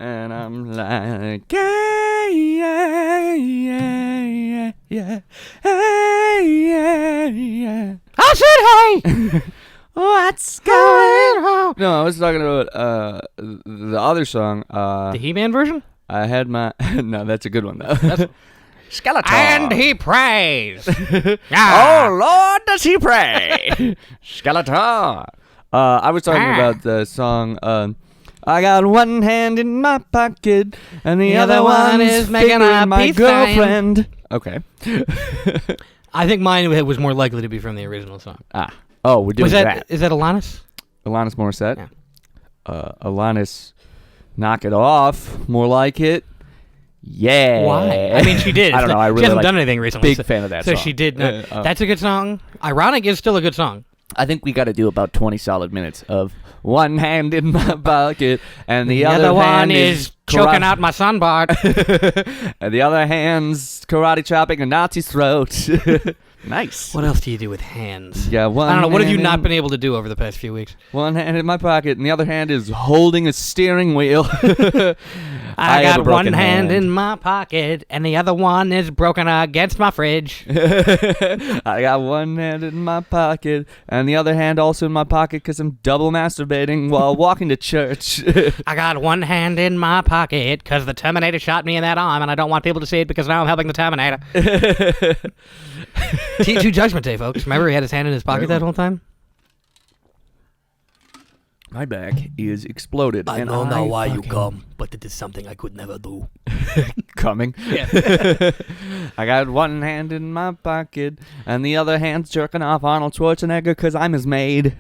And I'm like, yeah. I said, hey, what's going on? No, I was talking about the other song. The He-Man version? I had my... No, that's a good one, though. Skeletor. And he prays. Oh, Lord, does he pray? Skeletor. I was talking about the song... I got one hand in my pocket, and the other one is making my girlfriend. Okay. I think mine was more likely to be from the original song. Oh, we're doing that. Is that Alanis? Alanis Morissette? Yeah. Alanis, knock it off. More like it. Yeah. Why? I mean, she did. I don't know. I really she hasn't done anything recently. Big fan of that song. So she did. That's a good song. Ironic is still a good song. I think we got to do about 20 solid minutes of one hand in my pocket and the other one hand is choking out my sunbart. And the other hand's karate chopping a Nazi's throat. Nice. What else do you do with hands? Yeah, I don't know. What have you not been able to do over the past few weeks? One hand in my pocket and the other hand is holding a steering wheel. I got one hand in my pocket and the other one is broken against my fridge. I got one hand in my pocket and the other hand also in my pocket because I'm double masturbating while walking to church. I got one hand in my pocket because the Terminator shot me in that arm and I don't want people to see it because now I'm helping the Terminator. T2 Judgment Day, folks. Remember he had his hand in his pocket that whole time? My back is exploded. I know now why you come, but it is something I could never do. Coming? Yeah. I got one hand in my pocket, and the other hand's jerking off Arnold Schwarzenegger because I'm his maid.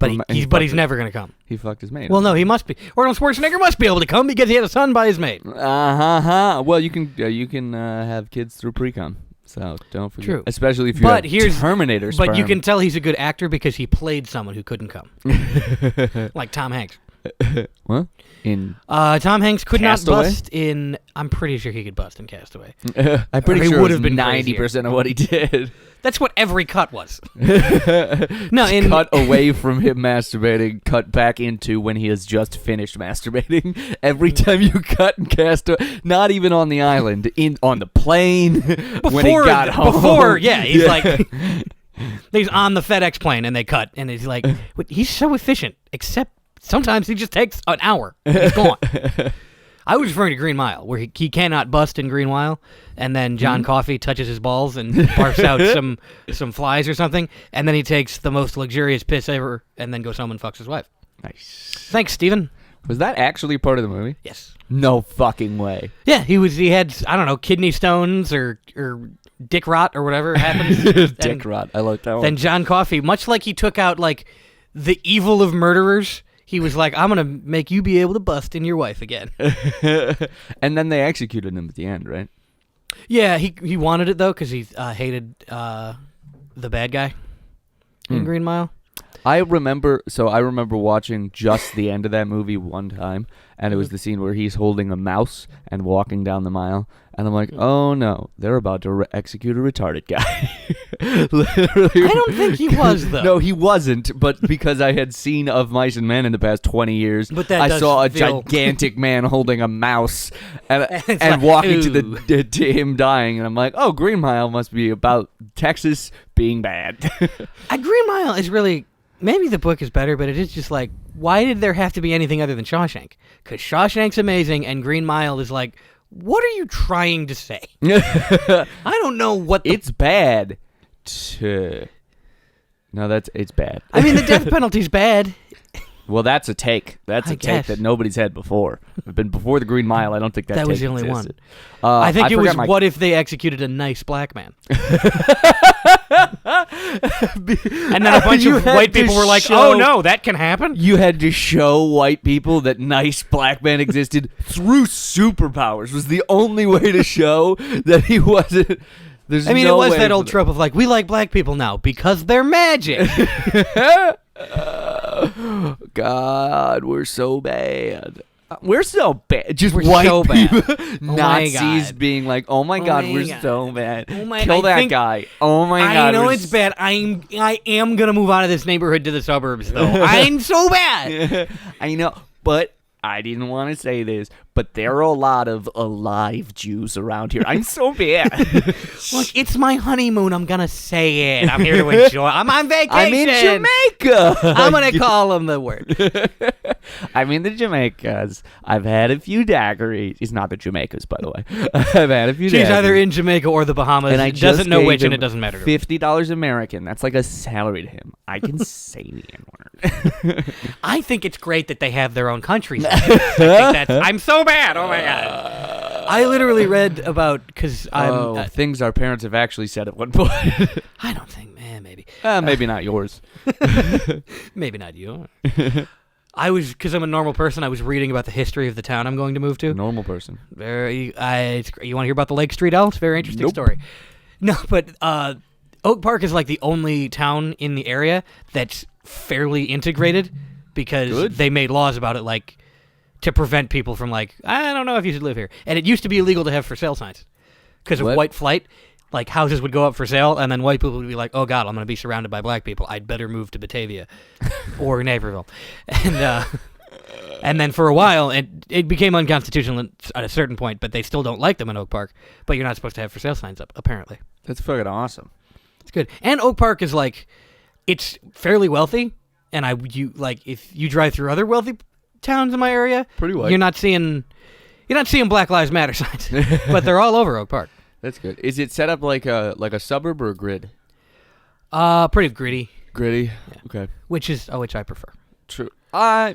But he's never going to come. He fucked his maid. Well, no, he must be. Arnold Schwarzenegger must be able to come because he had a son by his maid. Well, you can have kids through pre-com. So don't forget. True. Especially if you have Terminator sperm. But you can tell he's a good actor because he played someone who couldn't come. Like Tom Hanks. What? Tom Hanks could Castaway? not bust in... I'm pretty sure he could bust in Castaway. I'm pretty sure would it have was been 90% of what he did. That's what every cut was. Cut away from him masturbating, cut back into when he has just finished masturbating. Every time you cut and Castaway, not even on the island, on the plane, when he got home. He's like... He's on the FedEx plane and they cut, and he's like, he's so efficient, except sometimes he just takes an hour and he's gone. I was referring to Green Mile, where he cannot bust in Green Mile, and then John Coffey touches his balls and barfs out some flies or something, and then he takes the most luxurious piss ever, and then goes home and fucks his wife. Nice. Thanks, Steven. Was that actually part of the movie? Yes. No fucking way. Yeah, he had, I don't know, kidney stones or dick rot or whatever happens. Dick rot. I like that one. Then John Coffey, much like he took out like the evil of murderers, he was like, I'm going to make you be able to bust in your wife again. And then they executed him at the end, right? Yeah, he wanted it, though, because he hated the bad guy in Green Mile. I remember watching just the end of that movie one time, and it was the scene where he's holding a mouse and walking down the mile, and I'm like, oh no, they're about to execute a retarded guy. Literally. I don't think he was, though. No, he wasn't, but because I had seen Of Mice and Men in the past 20 years, I saw a gigantic man holding a mouse and like, walking to him dying, and I'm like, oh, Green Mile must be about Texas being bad. Green Mile is really... Maybe the book is better, but it is just like, why did there have to be anything other than Shawshank? Because Shawshank's amazing, and Green Mile is like, what are you trying to say? I don't know what It's bad. No, it's bad. I mean, the death penalty's bad. Well, that's a take. That's a take that nobody's had before. Before the Green Mile, I don't think that was the only existed. one. I think it was what if they executed a nice black man? And then a bunch of white people were like, oh no, that can happen? You had to show white people that nice black man existed through superpowers. Was the only way to show that he wasn't... it was that old trope of like, we like black people now because they're magic. God, we're so bad. We're so bad. Just we're white so people, bad. Nazis being like, "Oh my God, we're so bad. Kill that guy." Oh my God, I know it's bad. I am gonna move out of this neighborhood to the suburbs, though. I'm so bad. I know, but I didn't want to say this, but there are a lot of alive Jews around here. I'm so bad. Look, it's my honeymoon. I'm going to say it. I'm here to enjoy. I'm on vacation. I'm in Jamaica. I'm going to call them the word. I'm in the Jamaicas. I've had a few daiquiris. It's not the Jamaicas, by the way. I've had a few She's daiquiris. either in Jamaica or the Bahamas. And I doesn't know which, him and it doesn't matter to me. $50 American. That's like a salary to him. I can say the N-word. I think it's great that they have their own countries. I'm so bad. Oh my god. I literally read about because I'm things our parents have actually said at one point. I don't think, man, maybe. Maybe not yours. Maybe not you. Because I'm a normal person. I was reading about the history of the town I'm going to move to. Normal person. You want to hear about the Lake Street Elves? Very interesting Nope. story. No, but Oak Park is like the only town in the area that's fairly integrated because they made laws about it, like to prevent people from like, I don't know if you should live here. And it used to be illegal to have for sale signs because of white flight. Like houses would go up for sale, and then white people would be like, "Oh God, I'm going to be surrounded by black people. I'd better move to Batavia or Naperville." And then for a while, it became unconstitutional at a certain point. But they still don't like them in Oak Park. But you're not supposed to have for sale signs up, apparently. That's fucking awesome. It's good. And Oak Park is like, it's fairly wealthy, and if you drive through other wealthy towns in my area, pretty white. You're not seeing Black Lives Matter signs, but they're all over Oak Park. That's good. Is it set up like a suburb or a grid? Pretty gritty. Gritty. Yeah. Okay. Which I prefer. True. I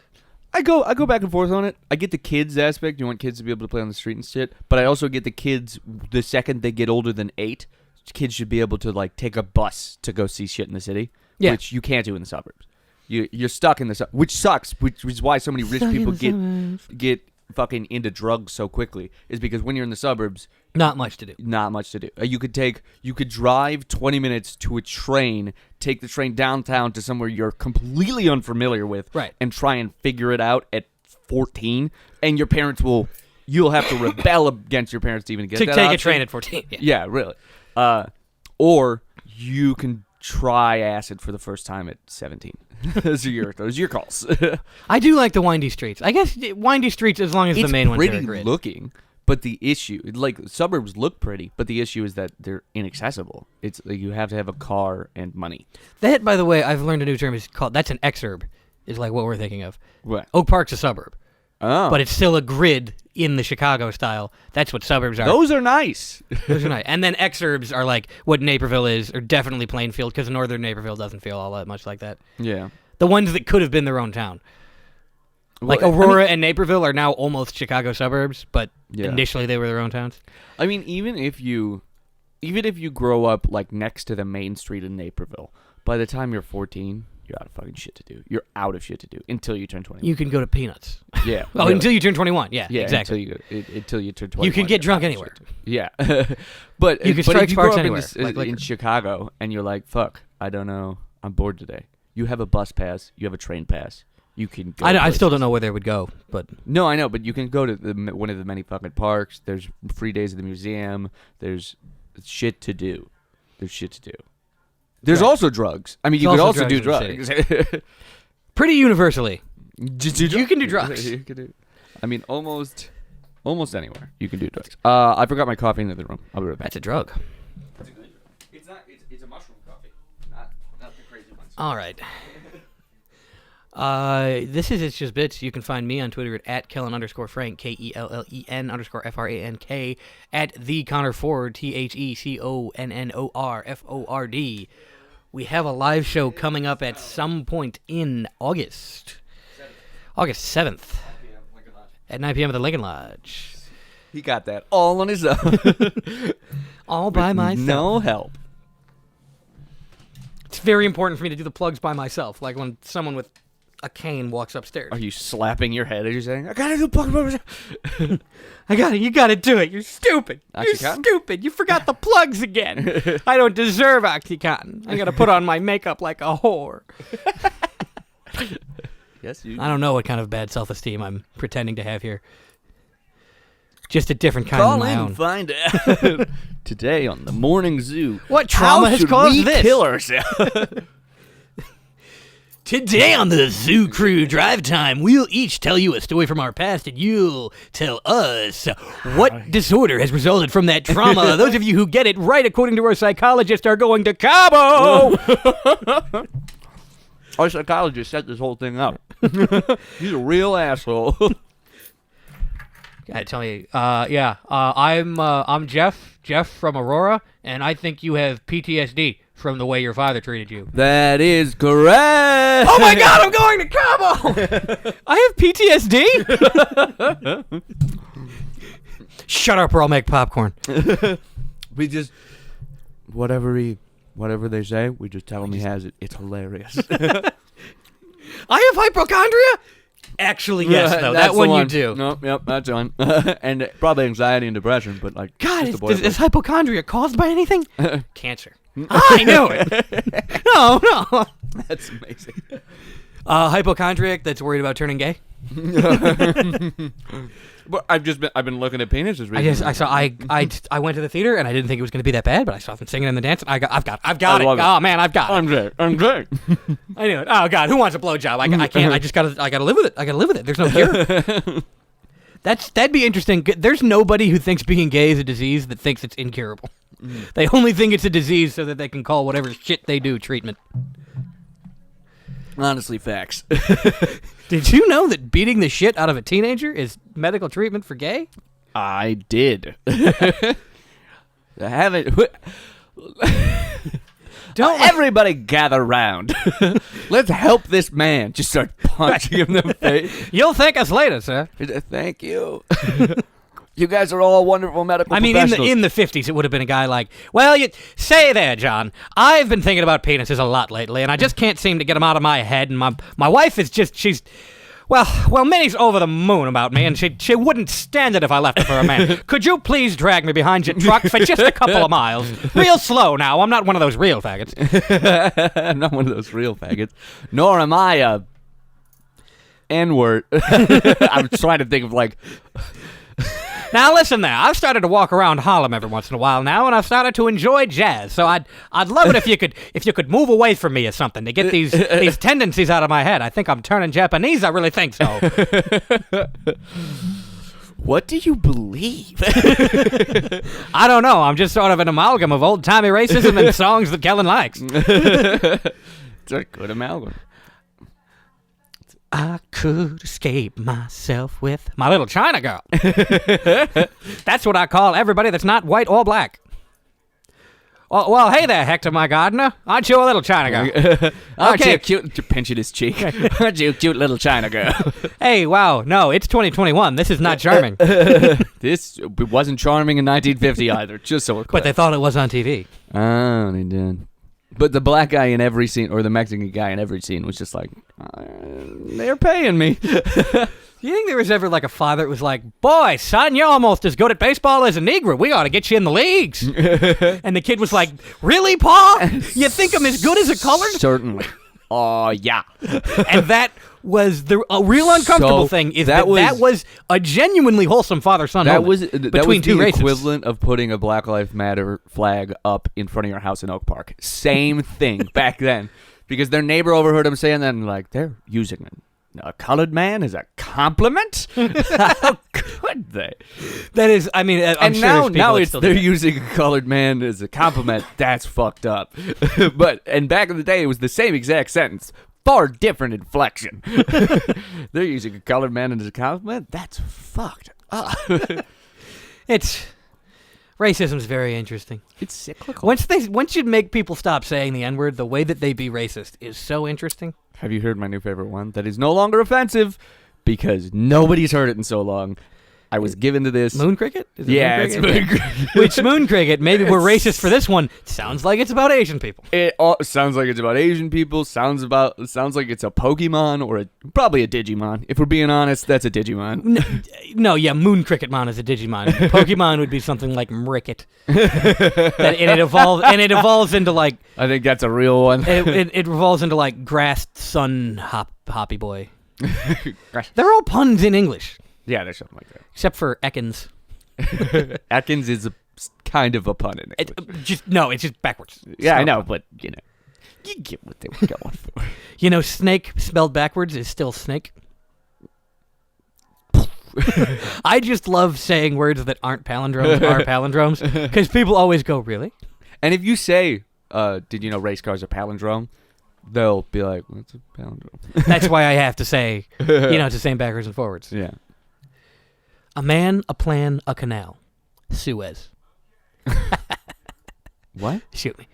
go back and forth on it. I get the kids aspect. You want kids to be able to play on the street and shit. But I also get the kids. The second they get older than 8, kids should be able to like take a bus to go see shit in the city, which you can't do in the suburbs. You're stuck in the suburbs, which sucks. Which is why so many rich people get fucking into drugs so quickly, is because when you're in the suburbs, not much to do. You could drive 20 minutes to a train, take the train downtown to somewhere you're completely unfamiliar with, right, and try and figure it out at 14, and you'll have to rebel against your parents to even get that take option. a train at 14. Yeah, really. Or you can try acid for the first time at 17. Those are your calls. I do like the windy streets. I guess windy streets, as long as the main ones are pretty grid. looking, but the issue, like suburbs look pretty, but the issue is that they're inaccessible. It's like you have to have a car and money. That, by the way, I've learned a new term. Is called that's an exurb. Is like what we're thinking of. What? Oak Park's a suburb. Oh, but it's still a grid in the Chicago style. That's what suburbs are. Those are nice. Those are nice. And then exurbs are like what Naperville is, or definitely Plainfield, because northern Naperville doesn't feel all that much like that. Yeah. The ones that could have been their own town. Like Aurora and Naperville are now almost Chicago suburbs, but initially they were their own towns. I mean, even if you grow up like next to the main street in Naperville, by the time you're 14, you're out of fucking shit to do. You're out of shit to do until you turn 21. You can go to Peanuts. Yeah. Really. Until you turn 21. Yeah, exactly. Until you turn 21. You can get drunk anywhere. Yeah. But you can strike sparks anywhere. In Chicago, and you're like, fuck, I don't know, I'm bored today. You have a bus pass. You have a train pass. You can go. I still don't know where they would go, but no, I know. But you can go to one of the many fucking parks. There's free days at the museum. There's shit to do. There's also drugs. I mean, you could also do drugs. Pretty universally. You can do drugs. I mean, almost anywhere you can do drugs. I forgot my coffee in the other room. I'll be right back. That's a drug. It's not. It's a mushroom coffee, not the crazy ones. All right. This is It's Just Bits. You can find me on Twitter at Kellen_Frank, KELLEN_FRANK, at the Connor Ford, THECONNORFORD. We have a live show coming up at some point in August. August 7th. At 9 p.m. at the Lincoln Lodge. He got that all on his own. All by myself. No help. It's very important for me to do the plugs by myself. Like when someone with a cane walks upstairs. Are you slapping your head as you're saying, I gotta do plugs by myself? I got it. You gotta do it. You're stupid. You're stupid. You forgot the plugs again. I don't deserve OxyContin. I gotta put on my makeup like a whore. Yes, you. I don't know what kind of bad self-esteem I'm pretending to have here. Just a different kind of my own. Call in and find out. Today on the Morning Zoo. What trauma has caused this? Kill ourselves? Today on the Zoo Crew Drive Time, we'll each tell you a story from our past, and you'll tell us what disorder has resulted from that trauma. Those of you who get it right according to our psychologist are going to Cabo. Our psychologist set this whole thing up. He's a real asshole. I tell you, I'm Jeff from Aurora, and I think you have PTSD from the way your father treated you. That is correct. Oh my God, I'm going to Cabo. I have PTSD. Shut up, or I'll make popcorn. We just whatever they say, we just tell him he has it. It's hilarious. I have hypochondria. Actually, yes, though. That one you do. Nope, yep, that's one. And probably anxiety and depression, but like, God, is hypochondria caused by anything? Cancer. I knew it. No. That's amazing. Hypochondriac that's worried about turning gay. But I've been looking at penises recently. I went to the theater and I didn't think it was going to be that bad, but I saw them singing and the dancing. I've got it. Oh man, I've got it. I'm great. I knew it. Oh God, who wants a blowjob? I can't. I gotta live with it. I gotta live with it. There's no cure. That'd be interesting. There's nobody who thinks being gay is a disease that thinks it's incurable. They only think it's a disease so that they can call whatever shit they do treatment. Honestly, facts. Did you know that beating the shit out of a teenager is medical treatment for gay? I did. I haven't. Don't everybody gather round. Let's help this man. Just start punching him in the face. You'll thank us later, sir. Thank you. You guys are all wonderful medical professionals. In the 50s, it would have been a guy like, well, you say there, John. I've been thinking about penises a lot lately, and I just can't seem to get them out of my head. And my wife is just, well, Minnie's over the moon about me, and she wouldn't stand it if I left her for a man. Could you please drag me behind your truck for just a couple of miles? Real slow now. I'm not one of those real faggots. I'm not one of those real faggots. Nor am I a N-word. I'm trying to think of like... Now listen there, I've started to walk around Harlem every once in a while now, and I've started to enjoy jazz. So I'd love it if you could move away from me or something to get these tendencies out of my head. I think I'm turning Japanese. I really think so. What do you believe? I don't know. I'm just sort of an amalgam of old-timey racism and songs that Kellen likes. It's a good amalgam. I could escape myself with my little China girl. That's what I call everybody that's not white or black. Well, hey there, Hector, my gardener. Aren't you a little China girl? Aren't you cute? Pinching his cheek. Aren't you a cute little China girl? Hey, wow. No, it's 2021. This is not charming. This wasn't charming in 1950 either, just so we're clear. But they thought it was on TV. Oh, they did. But the black guy in every scene, or the Mexican guy in every scene, was just like, they're paying me. Do you think there was ever like a father that was like, boy, son, you're almost as good at baseball as a Negro. We ought to get you in the leagues. And the kid was like, really, Pa? You think I'm as good as a colored? Certainly. Oh, yeah. And that was a real uncomfortable thing. Is that was a genuinely wholesome father-son moment between two races. That was the equivalent of putting a Black Lives Matter flag up in front of your house in Oak Park. Same thing back then. Because their neighbor overheard him saying that, and like, they're using a colored man as a compliment? How could they? That is, I mean, I'm sure now they're using a colored man as a compliment. That's fucked up. And back in the day, it was the same exact sentence. Far different inflection. They're using a colored man as a compliment? That's fucked up. Racism's very interesting. It's cyclical. Once you make people stop saying the N-word, the way that they be racist is so interesting. Have you heard my new favorite one? That is no longer offensive because nobody's heard it in so long. I was given to this. Moon cricket? It's moon cricket. Which moon cricket? Maybe we're racist for this one. Sounds like it's about Asian people. It sounds like it's about Asian people. Sounds like it's a Pokemon or probably a Digimon. If we're being honest, that's a Digimon. No, moon cricket mon is a Digimon. Pokemon would be something like Mricket. and it evolves into like. I think that's a real one. it evolves into like grass sun hoppy boy. They're all puns in English. Yeah, there's something like that. Except for Ekans. Ekans is kind of a pun in English. It's just backwards. Yeah, I know, but, you know. You get what they were going for. You know, snake spelled backwards is still snake. I just love saying words that aren't palindromes are palindromes because people always go, really? And if you say, did you know race cars are palindrome? They'll be like, what's a palindrome? That's why I have to say, it's the same backwards and forwards. Yeah. A man, a plan, a canal. Suez. What? Shoot me.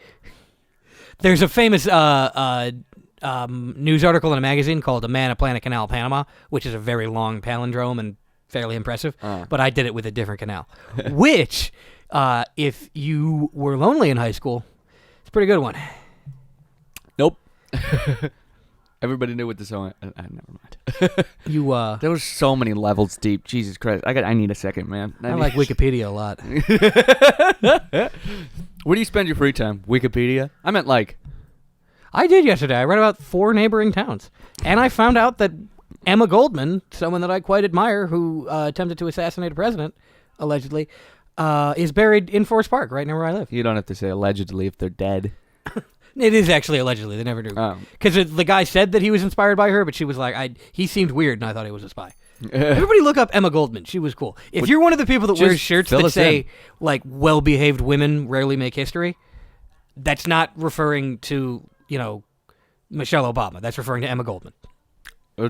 There's a famous news article in a magazine called A Man, a Plan, a Canal, Panama, which is a very long palindrome and fairly impressive, but I did it with a different canal, which, if you were lonely in high school, it's a pretty good one. Nope. Everybody knew what the song. Never mind. There was so many levels deep. Jesus Christ! I need a second, man. I like Wikipedia a lot. Where do you spend your free time? Wikipedia? I meant like. I did yesterday. I read about 4 neighboring towns, and I found out that Emma Goldman, someone that I quite admire, who attempted to assassinate a president, allegedly, is buried in Forest Park, right near where I live. You don't have to say allegedly if they're dead. It is actually allegedly. They never knew. Because the guy said that he was inspired by her, but she was like, he seemed weird, and I thought he was a spy. Everybody look up Emma Goldman. She was cool. If you're one of the people that wears shirts that say, like, well-behaved women rarely make history, that's not referring to, Michelle Obama. That's referring to Emma Goldman.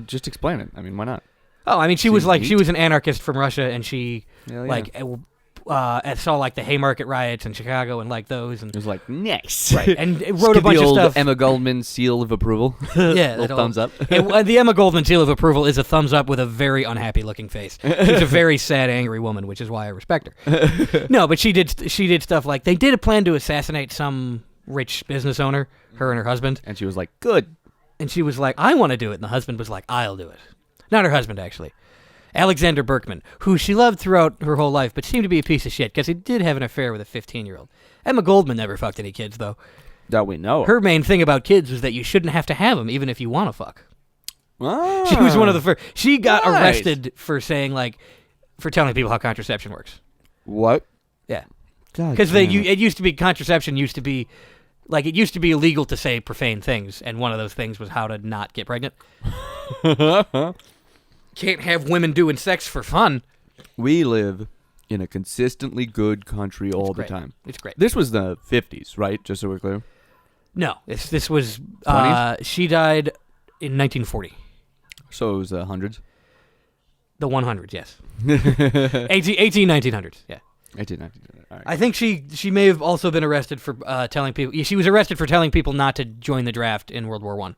Just explain it. I mean, why not? Oh, I mean, she was an anarchist from Russia, and she, saw, like, the Haymarket riots in Chicago and, like, those. And it was like, nice. Right, and it wrote a bunch of stuff. Emma Goldman seal of approval. Yeah. Little thumbs up. The Emma Goldman seal of approval is a thumbs up with a very unhappy-looking face. She's a very sad, angry woman, which is why I respect her. No, but she did stuff like, they did a plan to assassinate some rich business owner, her and her husband. And she was like, good. And she was like, I want to do it. And the husband was like, I'll do it. Not her husband, actually. Alexander Berkman, who she loved throughout her whole life, but seemed to be a piece of shit because he did have an affair with a 15-year-old. Emma Goldman never fucked any kids, though. That we know. Her main thing about kids was that you shouldn't have to have them, even if you want to fuck. Ah, she was one of the first. She got arrested for saying, for telling people how contraception works. What? Yeah. Because it used to be, contraception used to be, it used to be illegal to say profane things, and one of those things was how to not get pregnant. Can't have women doing sex for fun. We live in a consistently good country all the time. It's great. This was the 50s, right? Just so we're clear. No, this was. 20s? She died in 1940. So it was the hundreds. The 100s, yes. 1900s, yeah. 1890. All right. I think she may have also been arrested for telling people. She was arrested for telling people not to join the draft in World War I,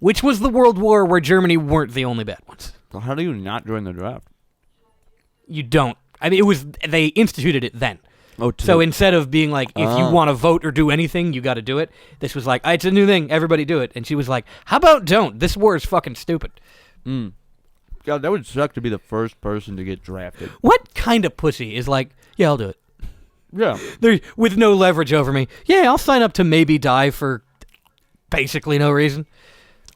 which was the World War where Germany weren't the only bad ones. So how do you not join the draft? You don't. I mean, they instituted it then. Oh, so instead of being like, if you want to vote or do anything, you got to do it, this was like, it's a new thing, everybody do it. And she was like, how about don't? This war is fucking stupid. God, that would suck to be the first person to get drafted. What kind of pussy is like, yeah, I'll do it. Yeah. With no leverage over me. Yeah, I'll sign up to maybe die for basically no reason.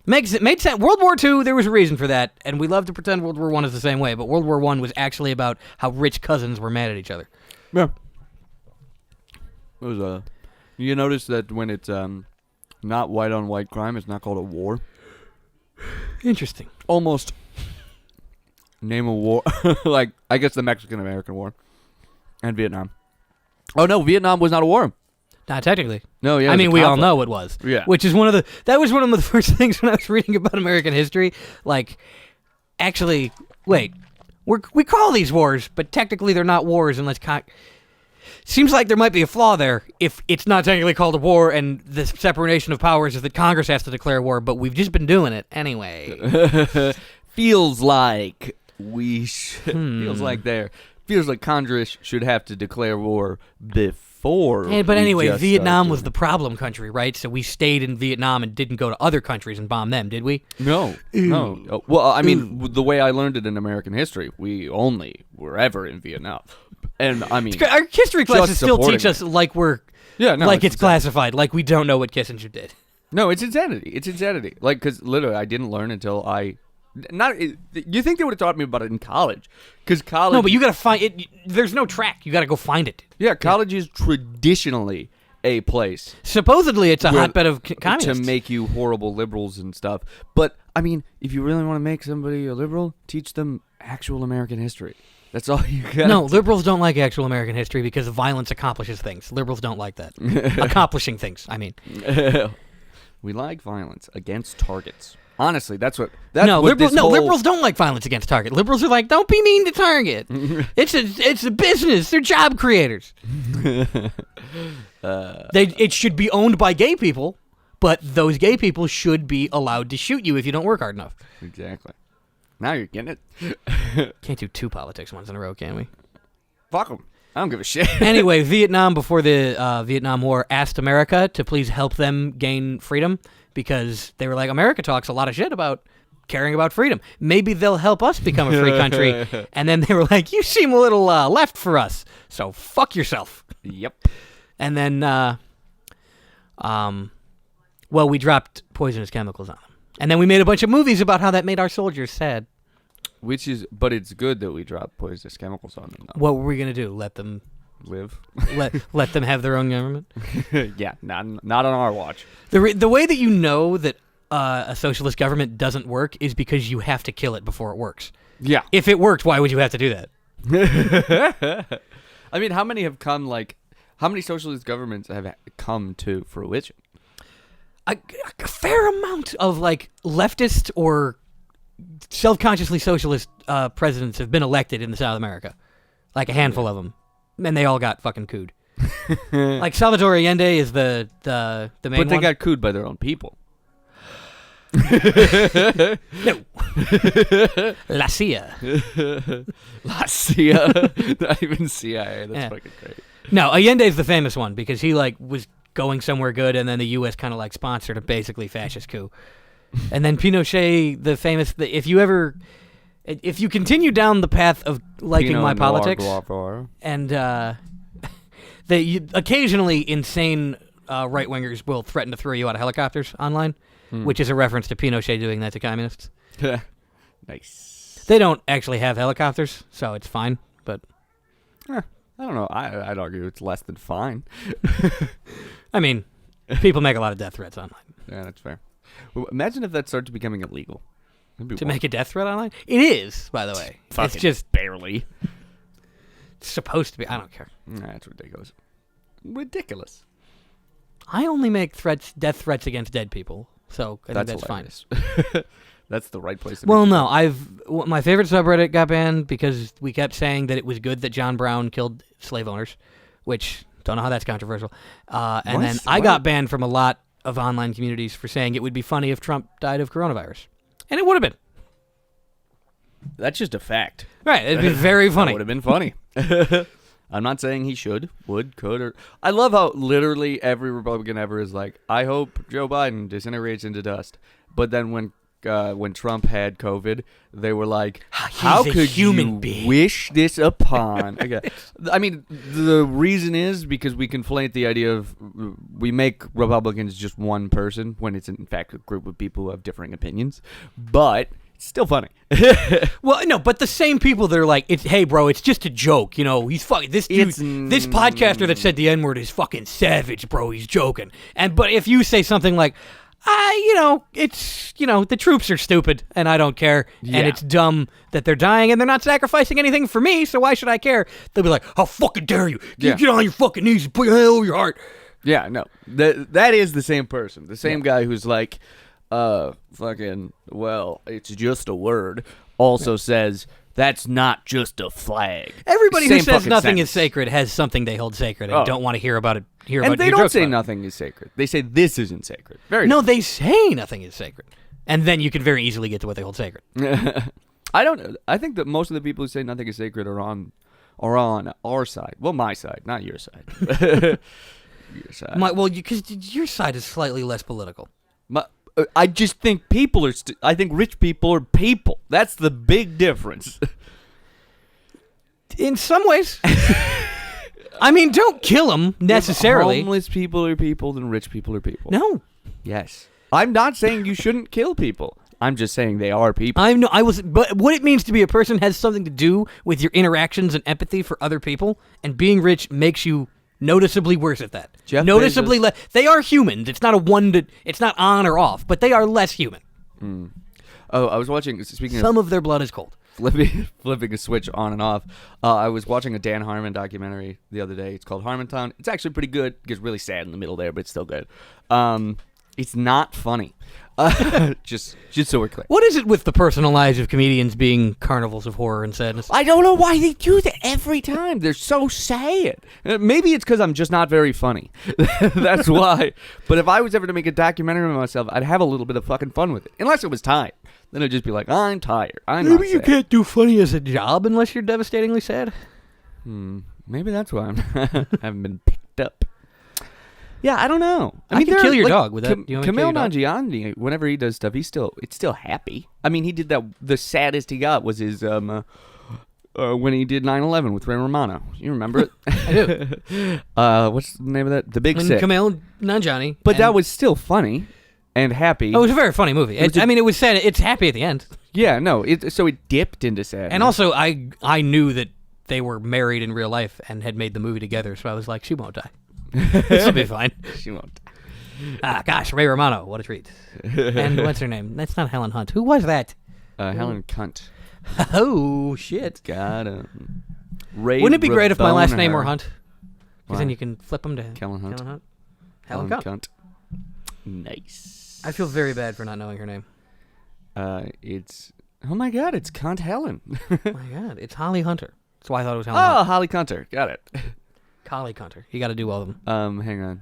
Made sense. World War II, there was a reason for that, and we love to pretend World War I is the same way, but World War I was actually about how rich cousins were mad at each other. Yeah. It was you notice that when it's not white on white crime, it's not called a war. Interesting. Almost. Name a war. I guess the Mexican-American War. And Vietnam. Oh, no, Vietnam was not a war. Not technically. No, yeah. I mean, we all know it was. Yeah. Which is that was one of the first things when I was reading about American history. Actually, wait, we call these wars, but technically they're not wars unless... Seems like there might be a flaw there if it's not technically called a war and the separation of powers is that Congress has to declare war, but we've just been doing it anyway. Feels like we should... Feels like Congress should have to declare war before. But anyway, Vietnam was the problem country, right? So we stayed in Vietnam and didn't go to other countries and bomb them, did we? No. No. Well, I mean, the way I learned it in American history, we only were ever in Vietnam. And, I mean... Our history classes still teach us like we're... Yeah, no. Like it's classified, like we don't know what Kissinger did. No, it's insanity. It's insanity. Because literally, I didn't learn until I... You think they would have taught me about it in college? Because college... No, but you got to find it. There's no track. You got to go find it. Yeah, college is traditionally a place Supposedly, it's a where- hotbed of communists. to make you horrible liberals and stuff. But I mean, if you really want to make somebody a liberal, teach them actual American history. That's all you got. No, liberals don't like actual American history because violence accomplishes things. Liberals don't like that. Accomplishing things, I mean. We like violence against targets. Honestly, that's what. Liberals don't like violence against Target. Liberals are like, don't be mean to Target. It's a business. They're job creators. It should be owned by gay people, but those gay people should be allowed to shoot you if you don't work hard enough. Exactly. Now you're getting it. Can't do two politics once in a row, can we? Fuck them. I don't give a shit. Anyway, Vietnam, before the Vietnam War, asked America to please help them gain freedom because they were like, America talks a lot of shit about caring about freedom. Maybe they'll help us become a free country. And then they were like, you seem a little left for us, so fuck yourself. Yep. And then, we dropped poisonous chemicals on them. And then we made a bunch of movies about how that made our soldiers sad. But it's good that we drop poisonous chemicals on them, though. What were we going to do? Let them Live. let them have their own government? Yeah, not on our watch. The way that you know that a socialist government doesn't work is because you have to kill it before it works. Yeah. If it worked, why would you have to do that? I mean, how many socialist governments have come to fruition? A fair amount of like leftist or self-consciously socialist presidents have been elected in the South America, like a handful of them, and they all got fucking cooed. Like Salvador Allende is the main one. But they got cooed by their own people. No. La CIA. La CIA. Not even CIA. That's fucking great. No, Allende is the famous one because he like was going somewhere good, and then the U.S. kind of like sponsored a basically fascist coup. And then Pinochet, the famous, if you continue down the path of liking my politics, and occasionally insane right-wingers will threaten to throw you out of helicopters online, which is a reference to Pinochet doing that to communists. Nice. They don't actually have helicopters, so it's fine, but... I don't know. I'd argue it's less than fine. I mean, people make a lot of death threats online. Yeah, that's fair. Well, imagine if that started becoming illegal. To make a death threat online? It is, by the way. Fucking it's just barely. It's supposed to be. I don't care. Nah, that's ridiculous. Ridiculous. I only make death threats against dead people, so I think that's fine. That's the right place to Well, no, my favorite subreddit got banned because we kept saying that it was good that John Brown killed slave owners, which don't know how that's controversial. And then I got banned from a lot of online communities for saying it would be funny if Trump died of coronavirus. And it would have been. That's just a fact. Right, it'd be very funny. It would have been funny. I'm not saying he should, would, could, or... I love how literally every Republican ever is like, I hope Joe Biden disintegrates into dust. But then when Trump had COVID, they were like, how could you wish this upon? Okay. I mean, the reason is because we conflate the idea of we make Republicans just one person when it's in fact a group of people who have differing opinions. But it's still funny. Well, no, but the same people that are like, hey, bro, it's just a joke. You know, he's fucking, this dude, this podcaster that said the N-word is fucking savage, bro. He's joking. But if you say something like, the troops are stupid and I don't care. Yeah. And it's dumb that they're dying and they're not sacrificing anything for me, so why should I care? They'll be like, how fucking dare you? Get on your fucking knees and put your hand over your heart. Yeah, no. That is the same person. The same guy who's like, it's just a word, also says, that's not just a flag. Everybody who says nothing is sacred has something they hold sacred and don't want to hear about it. And they don't say nothing is sacred. They say this isn't sacred. They say nothing is sacred. And then you can very easily get to what they hold sacred. I don't know. I think that most of the people who say nothing is sacred are on our side. Well, my side, not your side. Your side. Because your side is slightly less political. I just think people are... I think rich people are people. That's the big difference. In some ways. I mean, don't kill them necessarily. If homeless people are people, then rich people are people. No. Yes. I'm not saying you shouldn't kill people. I'm just saying they are people. But what it means to be a person has something to do with your interactions and empathy for other people. And being rich makes you noticeably worse at that. Jeff Noticeably Bezos- less. They are humans. It's not it's not on or off, but they are less human. Oh, I was watching. Speaking of Some of their blood is cold. flipping a switch on and off, I was watching a Dan Harmon documentary the other day. It's called Harmontown. It's actually pretty good. It gets really sad in the middle there, but it's still good. It's not funny. Just so we're clear. What is it with the personal lives of comedians being carnivals of horror and sadness? I don't know why they do that every time. They're so sad. Maybe it's because I'm just not very funny. That's why. But if I was ever to make a documentary of myself, I'd have a little bit of fucking fun with it. Unless it was time. Then I'd just be like, I'm tired. Maybe you can't do funny as a job unless you're devastatingly sad. Maybe that's why I haven't been picked up. Yeah, I don't know. I can kill your dog with that. Do you want me to kill Kumail your dog? Nanjiani, whenever he does stuff, it's still happy. I mean, he did that. The saddest he got was his when he did 9/11 with Ray Romano. You remember it? I do. What's the name of that? The Big And Sick. Kumail Nanjiani. But that was still funny and happy. Oh, it was a very funny movie. I mean, it was sad. It's happy at the end. Yeah, no. So it dipped into sadness. And also, I knew that they were married in real life and had made the movie together, so I was like, she won't die. This will be fine. She won't. Gosh, Ray Romano, what a treat. And what's her name? That's not Helen Hunt. Who was that? Helen Cunt. Oh, shit. Got him. Ray Wouldn't it be great if my last name were Raboner. Hunt? Because then you can flip them to Kellen Hunt. Helen Cunt. Nice. I feel very bad for not knowing her name. It's... Oh my god, it's Cunt Helen. Oh my God, it's Holly Hunter. That's why I thought it was Helen Hunt. Oh, Holly Cunter. Got it. Holly Hunter. You got to do all of them. Hang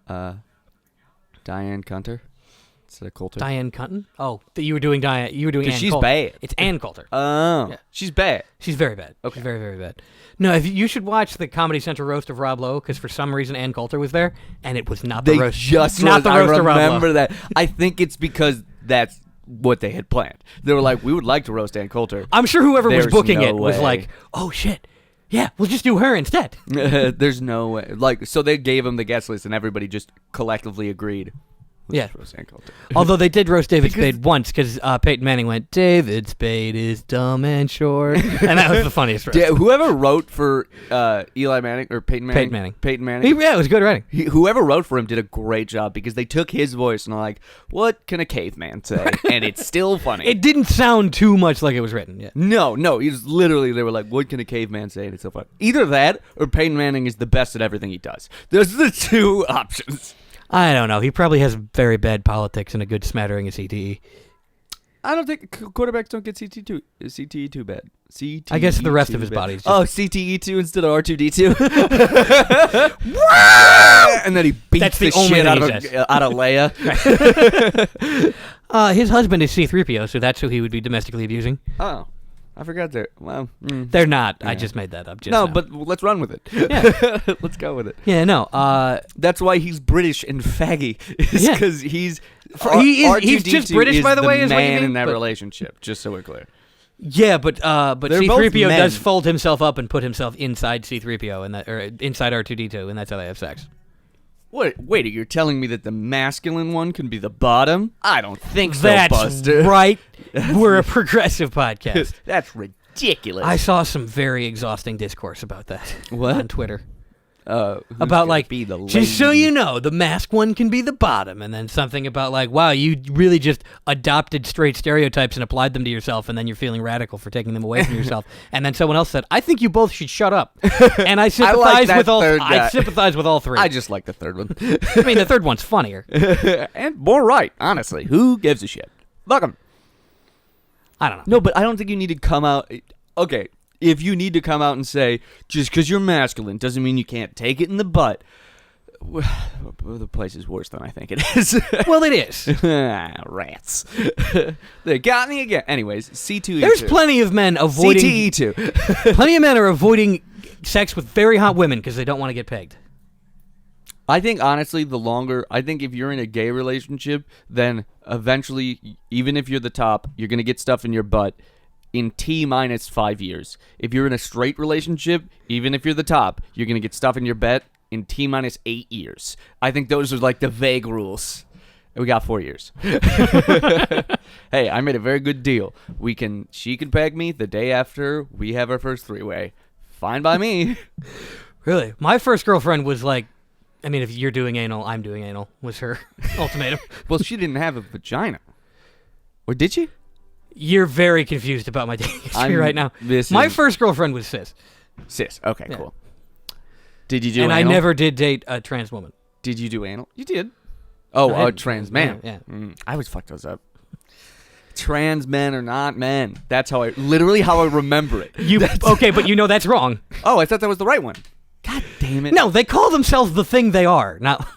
on. Diane Cunter instead of Coulter. Diane Cunton? Oh, you were doing Diane. You were doing 'Cause Ann she's Coulter. bad. It's Ann Coulter. Oh, Yeah. she's bad. She's very bad. Okay. She's very, very bad. No, you should watch the Comedy Central roast of Rob Lowe because for some reason Ann Coulter was there and it was not the They roast. just not the I roast of Rob Lowe. remember that. I think it's because that's what they had planned. They were like, we would like to roast Ann Coulter. I'm sure whoever was There's booking no it was way. like, oh shit, yeah, we'll just do her instead. There's no way. Like, so they gave him the guest list, and everybody just collectively agreed. Yeah. Roast Ann Coulter. Although they did roast David Spade once because Peyton Manning went, David Spade is dumb and short. And that was the funniest roast. Yeah, whoever wrote for Eli Manning or Peyton Manning. Peyton Manning. Yeah, it was good writing. Whoever wrote for him did a great job because they took his voice and are like, what can a caveman say? And it's still funny. It didn't sound too much like it was written. Yeah. No, he's literally, they were like, what can a caveman say? And it's so funny. Either that or Peyton Manning is the best at everything he does. Those are the two options. I don't know. He probably has very bad politics and a good smattering of CTE. I don't think quarterbacks don't get CTE too bad. CTE I guess the rest of his bad. body's just... Oh, CTE2 instead of R2D2. And then he beats That's the the only shit thing out he of Leia. his husband is C-3PO, so that's who he would be domestically abusing. Oh, I forgot that. Well, They're not. I Yeah. just made that up. Just no, now. but let's run with it. Yeah. Let's go with it. Yeah, no. That's why he's British and faggy. Yeah. Because he's He's just R2D2 British, by the way, is what you man mean? in that But- relationship. Just so we're clear. Yeah, but They're both C-3PO men. does fold himself up and put himself inside C-3PO and that, or inside R2D2, and that's how they have sex. Wait, you're telling me that the masculine one can be the bottom? I don't think so, That's Buster. right. We're a progressive podcast. That's ridiculous. I saw some very exhausting discourse about that What? on Twitter. Who's About gonna like, be the just so lady? you know, the mask one can be the bottom, and then something about like, wow, you really just adopted straight stereotypes and applied them to yourself, and then you're feeling radical for taking them away from yourself. And then someone else said, I think you both should shut up. And I sympathize that with all. third I guy. sympathize with all three. I just like the third one. I mean, the third one's funnier. And more right, honestly. Who gives a shit? Fuck 'em. I don't know. No, but I don't think you need to come out. Okay, if you need to come out and say, just because you're masculine doesn't mean you can't take it in the butt. The place is worse than I think it is. Well, it is. Rats. They got me again. Anyways, C2E2. There's plenty of men avoiding. CTE2. Plenty of men are avoiding sex with very hot women because they don't want to get pegged. I think, honestly, I think if you're in a gay relationship, then eventually, even if you're the top, you're going to get stuff in your butt in T-minus 5 years. If you're in a straight relationship, even if you're the top, you're going to get stuff in your butt in T-minus 8 years. I think those are like the vague rules. We got 4 years. Hey, I made a very good deal. She can peg me the day after we have our first three-way. Fine by me. Really? My first girlfriend was like, I mean, if you're doing anal, I'm doing anal, was her ultimatum. Well, she didn't have a vagina. Or did she? You're very confused about my dating history right now. This My is- first girlfriend was cis. Cis. Okay, Yeah. cool. Did you do And anal? I never did date a trans woman. Did you do anal? You did. Oh, No, I a didn't. trans man. Yeah. I always fuck those up. Trans men are not men. That's how I remember it. Okay, but you know that's wrong. Oh, I thought that was the right one. God damn it. No, they call themselves the thing they are. Not.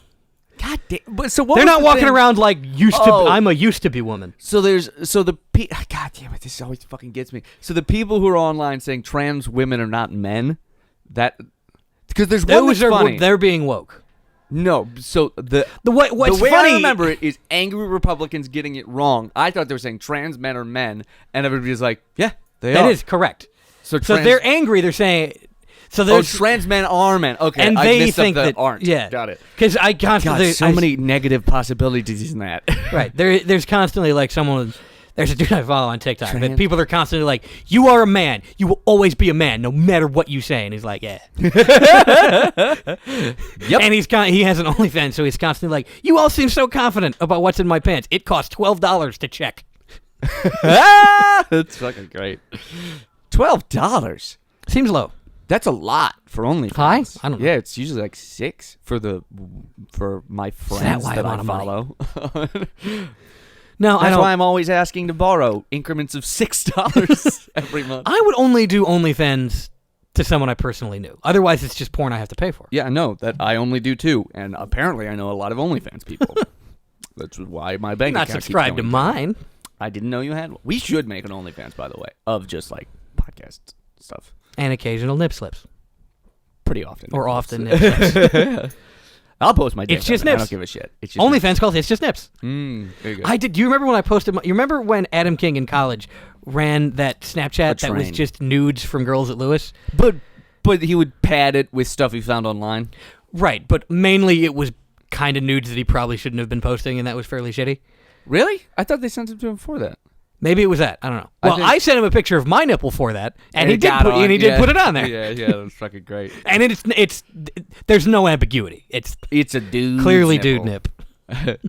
God damn. But so what They're was not the walking thing? around like Oh. I'm a used to be woman. God damn it, this always fucking gets me. So the people who are online saying trans women are not men, because there's one that's funny. They're being woke. No, so the What's way funny? I remember it is angry Republicans getting it wrong. I thought they were saying trans men are men, and everybody's like, yeah, they are. That is correct. So So they're angry. They're saying. So there's trans men are men. Okay, and I they missed up think the that aren't. Yeah, Got it. Because I constantly God, so many negative possibilities in that. right there's constantly like someone. There's a dude I follow on TikTok that Trans- people are constantly like, "You are a man. You will always be a man, no matter what you say." And he's like, "Yeah." Yep. And he has an OnlyFans, so he's constantly like, "You all seem so confident about what's in my pants. It costs $12 to check." That's fucking great. $12. Seems low. That's a lot for OnlyFans. High? I don't know. Yeah, it's usually like $6 for my friends why that I I want follow. No, I That's don't. why I'm always asking to borrow increments of $6 every month. I would only do OnlyFans to someone I personally knew. Otherwise, it's just porn I have to pay for. Yeah, no, that I only do too, and apparently I know a lot of OnlyFans people. That's why my bank Not account keeps subscribed to going mine. down. I didn't know you had one. We should make an OnlyFans, by the way, of just like podcast stuff. And occasional nip slips. Pretty often. Or often nip slips. I'll post my dick. It's just on it. I nips. don't give a shit. It's just OnlyFans calls It's Just Nips. There you go. Do you remember when I posted you remember when Adam King in college ran that Snapchat that was train. just nudes from girls at Lewis? But he would pad it with stuff he found online. Right, but mainly it was kind of nudes that he probably shouldn't have been posting, and that was fairly shitty. Really? I thought they sent it to him for that. Maybe it was that. I don't know. I Well, think- I sent him a picture of my nipple for that, and he it did got put on, did put it on there. Yeah, that was fucking great. And it's there's no ambiguity. It's It's a dude. clearly dude nip. That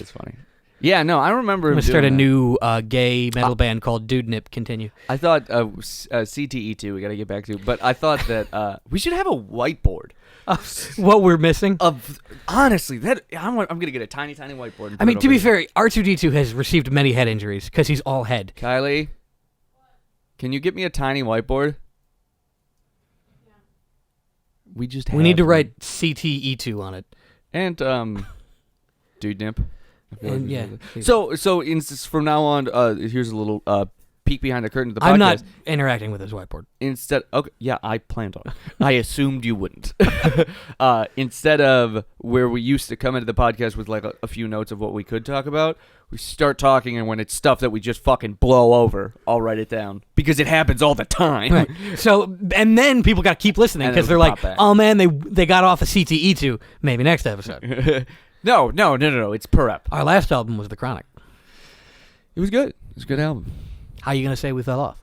is funny. Yeah, no, I remember I'm him gonna start a doing that. new gay metal band called Dude Nip. Continue. I thought CTE2 we got to get back to, but I thought that we should have a whiteboard. What we're missing? Honestly, I'm gonna get a tiny whiteboard. And I put mean, it to over be here. fair, R2D2 has received many head injuries because he's all head. Kylie, can you get me a tiny whiteboard? We just We need to have write CTE2 on it. and dude nip. I feel And we yeah. should. So from now on, here's a little peek behind the curtain of the podcast. I'm not interacting with this whiteboard. Okay, yeah, I planned on. I assumed you wouldn't. Instead of where we used to come into the podcast with like a few notes of what we could talk about, we start talking, and when it's stuff that we just fucking blow over, I'll write it down because it happens all the time. Right. So, and then people got to keep listening And because then they're pop like, back. "Oh man, they got off of CTE2." Maybe next episode. No. It's per ep. Our last album was The Chronic. It was good. It was a good album. How you gonna say we fell off?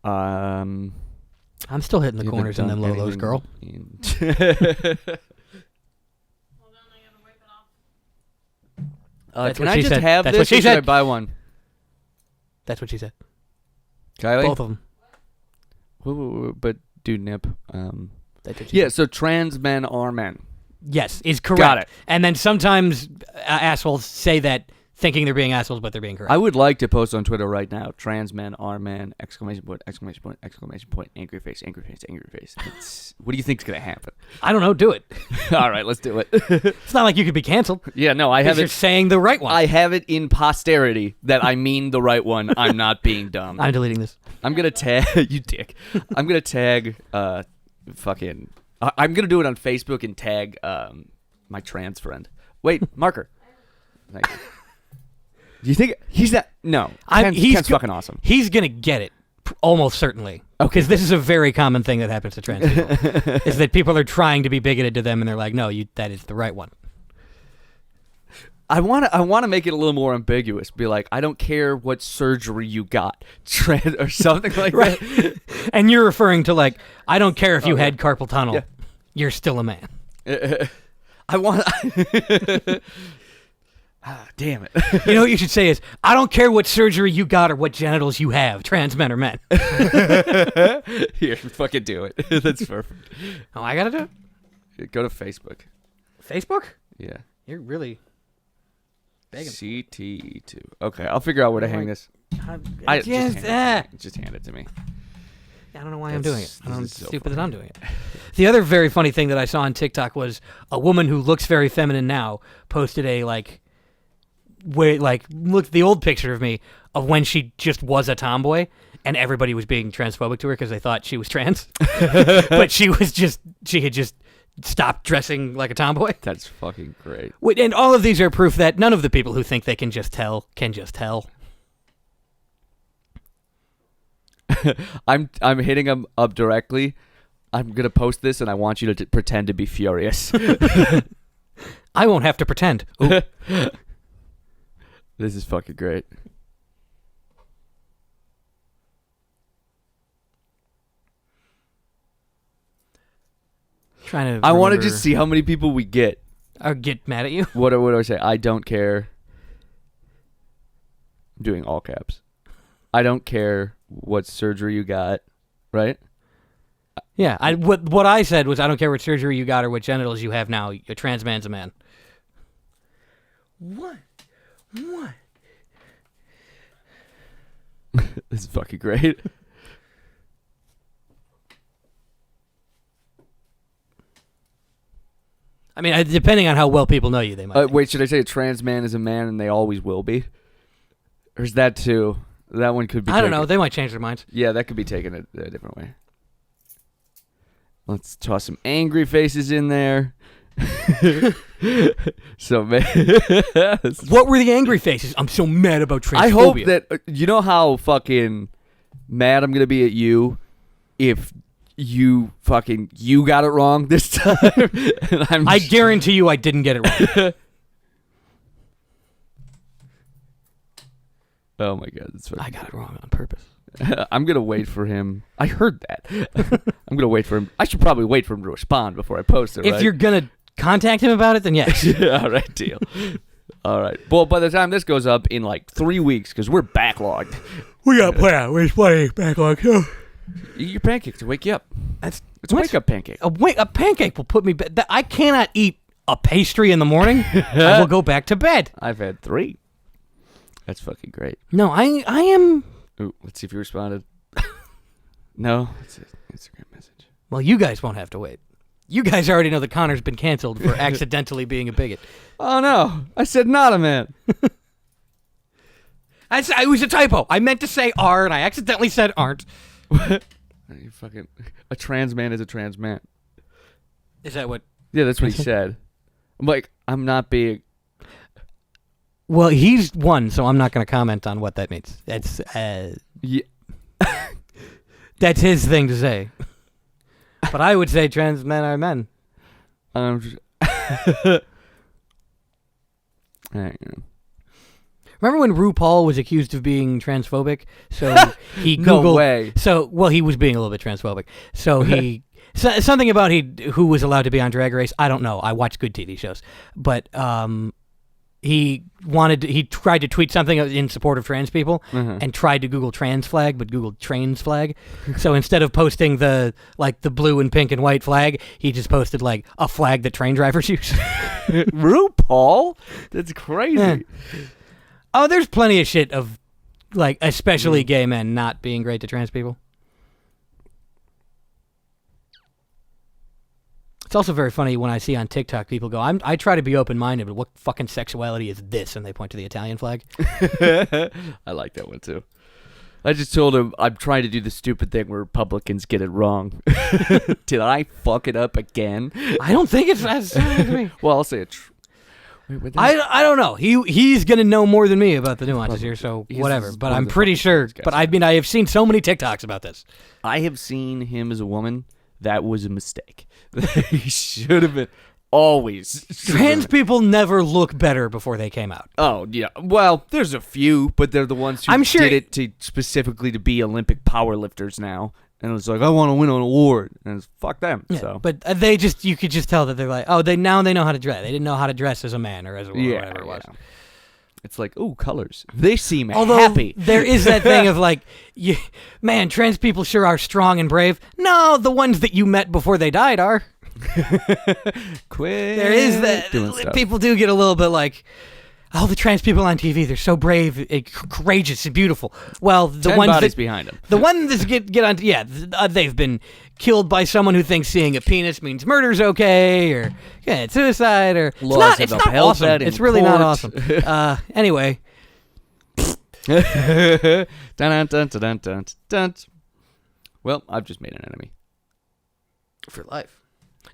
I'm still hitting the corners in them Lolos, girl. That's Can what I she just said. have That's this what she or should I said. buy one? That's what she said. Kylie? Both of them. But dude nip. That's what she Yeah, said. so trans men are men. Yes, is correct. Got it. And then sometimes assholes say that thinking they're being assholes, but they're being correct. I would like to post on Twitter right now, trans men are men, exclamation point, angry face. What do you think's going to happen? I don't know. Do it. All right, let's do it. It's not like you could be canceled. Yeah, no, I Because have you're it. saying the right one. I have it in posterity that I mean the right one. I'm not being dumb. I'm deleting this. I'm going to tag, you dick. I'm going to tag, I'm going to do it on Facebook and tag my trans friend. Wait, marker. Thank you. Do you think he's that? No. Ken's fucking awesome. He's going to get it, almost certainly. Because this is a very common thing that happens to trans people. Is that people are trying to be bigoted to them, and they're like, no, that is the right one. I want to make it a little more ambiguous. Be like, I don't care what surgery you got, or something like that. And you're referring to like, I don't care if you had carpal tunnel. Yeah. You're still a man. I want. Damn it. You know what you should say is, I don't care what surgery you got or what genitals you have. Trans men are men. Here, fucking do it. That's perfect. Oh, I gotta do it? Go to Facebook. Facebook? Yeah. You're really begging. CTE2. Okay, I'll figure out where to hang this. Just hand it to me. I don't know why I'm doing it. I'm so stupid that I'm doing it. The other very funny thing that I saw on TikTok was a woman who looks very feminine now posted a look at the old picture of me of when she just was a tomboy and everybody was being transphobic to her because they thought she was trans. But she had just stopped dressing like a tomboy. That's fucking great. And all of these are proof that none of the people who think they can just tell can just tell. I'm hitting him up directly. I'm gonna post this, and I want you to pretend to be furious. I won't have to pretend. Ooh. This is fucking great. I want to just see how many people we get. Or get mad at you. What do I say? I don't care. I'm doing all caps. I don't care what surgery you got, right? Yeah, what I said was I don't care what surgery you got or what genitals you have now. A trans man's a man. What? This is fucking great. I mean, depending on how well people know you, they might. Wait, should I say a trans man is a man and they always will be? Or is that too? That one could be. I don't know. They might change their minds. Yeah, that could be taken a different way. Let's toss some angry faces in there. So, man, what were the angry faces? I'm so mad about transphobia. I hope that you know how fucking mad I'm gonna be at you if you got it wrong this time. And I guarantee you, I didn't get it wrong. Oh my god, that's fucking. I got it wrong on purpose. I'm gonna wait for him. I heard that. I'm gonna wait for him. I should probably wait for him to respond before I post it. If you're gonna contact him about it, then yes. All right, deal. All right. Well, by the time this goes up in like 3 weeks, because we're backlogged. We got we're plenty backlog. Eat your pancakes to wake you up. It's a wake up pancake. A pancake will put me. I cannot eat a pastry in the morning. I will go back to bed. I've had 3. That's fucking great. No, I am. Ooh, let's see if you responded. No, it's an Instagram message. Well, you guys won't have to wait. You guys already know that Connor's been canceled for accidentally being a bigot. Oh no, I said not a man. It was a typo. I meant to say are, and I accidentally said aren't. What? You fucking a trans man is a trans man. Is that what? Yeah, that's what he said. I'm like, I'm not being. Well, he's one, so I'm not going to comment on what that means. That's yeah. That's his thing to say. But I would say trans men are men. Remember when RuPaul was accused of being transphobic? So he Googled. No way. So he was being a little bit transphobic. So he something about who was allowed to be on Drag Race. I don't know. I watch good TV shows, but he tried to tweet something in support of trans people and tried to Google trans flag, but Googled trains flag. So instead of posting the blue and pink and white flag, he just posted like a flag that train drivers use. RuPaul? That's crazy. Yeah. Oh, there's plenty of shit of like especially gay men not being great to trans people. It's also very funny when I see on TikTok people go, I try to be open-minded, but what fucking sexuality is this? And they point to the Italian flag. I like that one, too. I just told him I'm trying to do the stupid thing where Republicans get it wrong. Did I fuck it up again? I don't think it's as me. Well, I'll say it. I don't know. He's going to know more than me about the nuances here, so whatever. But I'm pretty sure. But I mean, I have seen so many TikToks about this. I have seen him as a woman. That was a mistake. He should have been. always. Trans people never look better before they came out. Oh, yeah. Well, there's a few, but they're the ones who I'm sure did it specifically to be Olympic powerlifters now. And it was like, I want to win an award. And it's fuck them. Yeah, So. but you could just tell that they're like, they know how to dress. They didn't know how to dress as a man or as a woman or whatever it was. Yeah. It's like, ooh, colors. They seem Although happy. there is that thing of like, man, trans people sure are strong and brave. No, the ones that you met before they died are. Quit. There is that. People do get a little bit like, oh, the trans people on TV, they're so brave, courageous, and beautiful. Well, the 10 ones bodies behind them. The ones that get on, they've been killed by someone who thinks seeing a penis means murder's okay, or it's suicide, or it's not awesome. It's really not awesome. Anyway. Dun, dun, dun, dun, dun, dun. Well, I've just made an enemy. For life.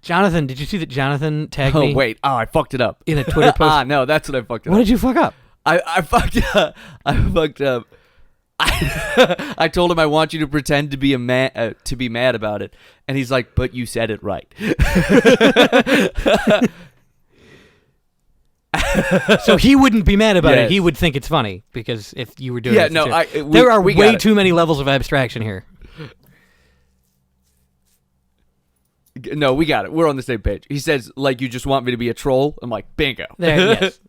Jonathan, did you see that Jonathan tagged me? Oh, wait. Oh, I fucked it up. In a Twitter post? No, that's what I fucked up. What did you fuck up? I fucked up. I fucked up. I told him I want you to pretend to be to be mad about it, and he's like, "But you said it right." So he wouldn't be mad about it. He would think it's funny because if you were doing it. Yeah, no, there are way too many levels of abstraction here. No, we got it. We're on the same page. He says, like, you just want me to be a troll? I'm like, bingo. Yes.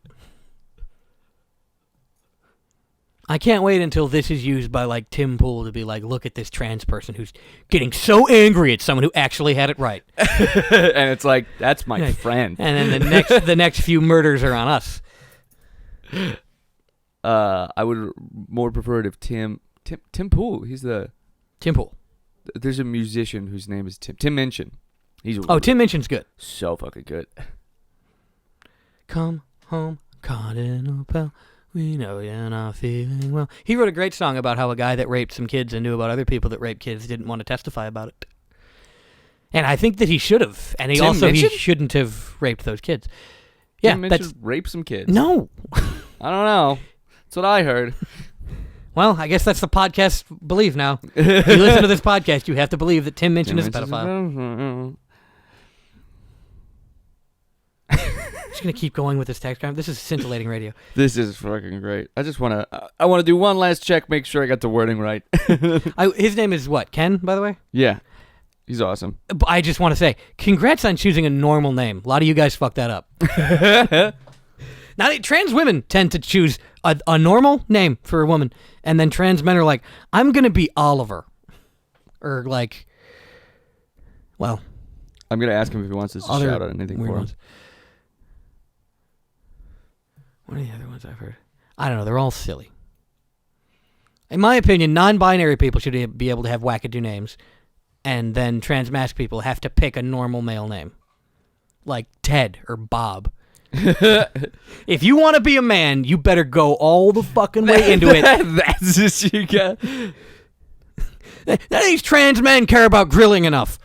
I can't wait until this is used by, like, Tim Pool to be like, look at this trans person who's getting so angry at someone who actually had it right. And it's like, that's my friend. And then the next few murders are on us. I would more prefer it if Tim Pool, he's the... Tim Pool. There's a musician whose name is Tim Minchin. Tim Minchin's good. So fucking good. Come home, Cardinal Pell. We know you're not feeling well. He wrote a great song about how a guy that raped some kids and knew about other people that raped kids didn't want to testify about it. And I think that he should have. And he shouldn't have raped those kids. Yeah, Tim Minchin raped some kids. No. I don't know. That's what I heard. Well, I guess that's the podcast believe now. If you listen to this podcast, you have to believe that Tim Minchin is a pedophile. Just gonna keep going with this text crime. This is scintillating radio. This is fucking great. I just want to do one last check, make sure I got the wording right. His name is what? Ken, by the way? Yeah. He's awesome. I just want to say, congrats on choosing a normal name. A lot of you guys fucked that up. Now, trans women tend to choose a normal name for a woman, and then trans men are like, I'm going to be Oliver. Or like, well. I'm going to ask him if he wants us to shout out anything for him. What are the other ones I've heard? I don't know. They're all silly. In my opinion, non-binary people should be able to have wackadoo names, and then trans-masc people have to pick a normal male name. Like Ted or Bob. If you want to be a man, you better go all the fucking way into it. That's just you got. These trans men care about grilling enough.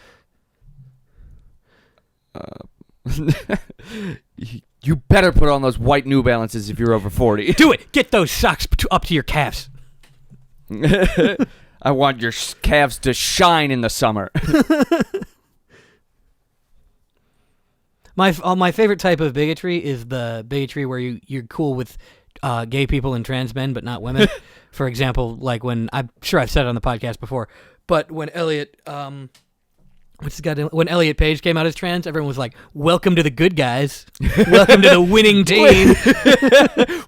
You better put on those white New Balances if you're over 40. Do it. Get those socks up to your calves. I want your calves to shine in the summer. My favorite type of bigotry is the bigotry where you're cool with gay people and trans men, but not women. For example, like when I'm sure I've said it on the podcast before, but when Elliot, when Elliot Page came out as trans, everyone was like, "Welcome to the good guys. Welcome to the winning team."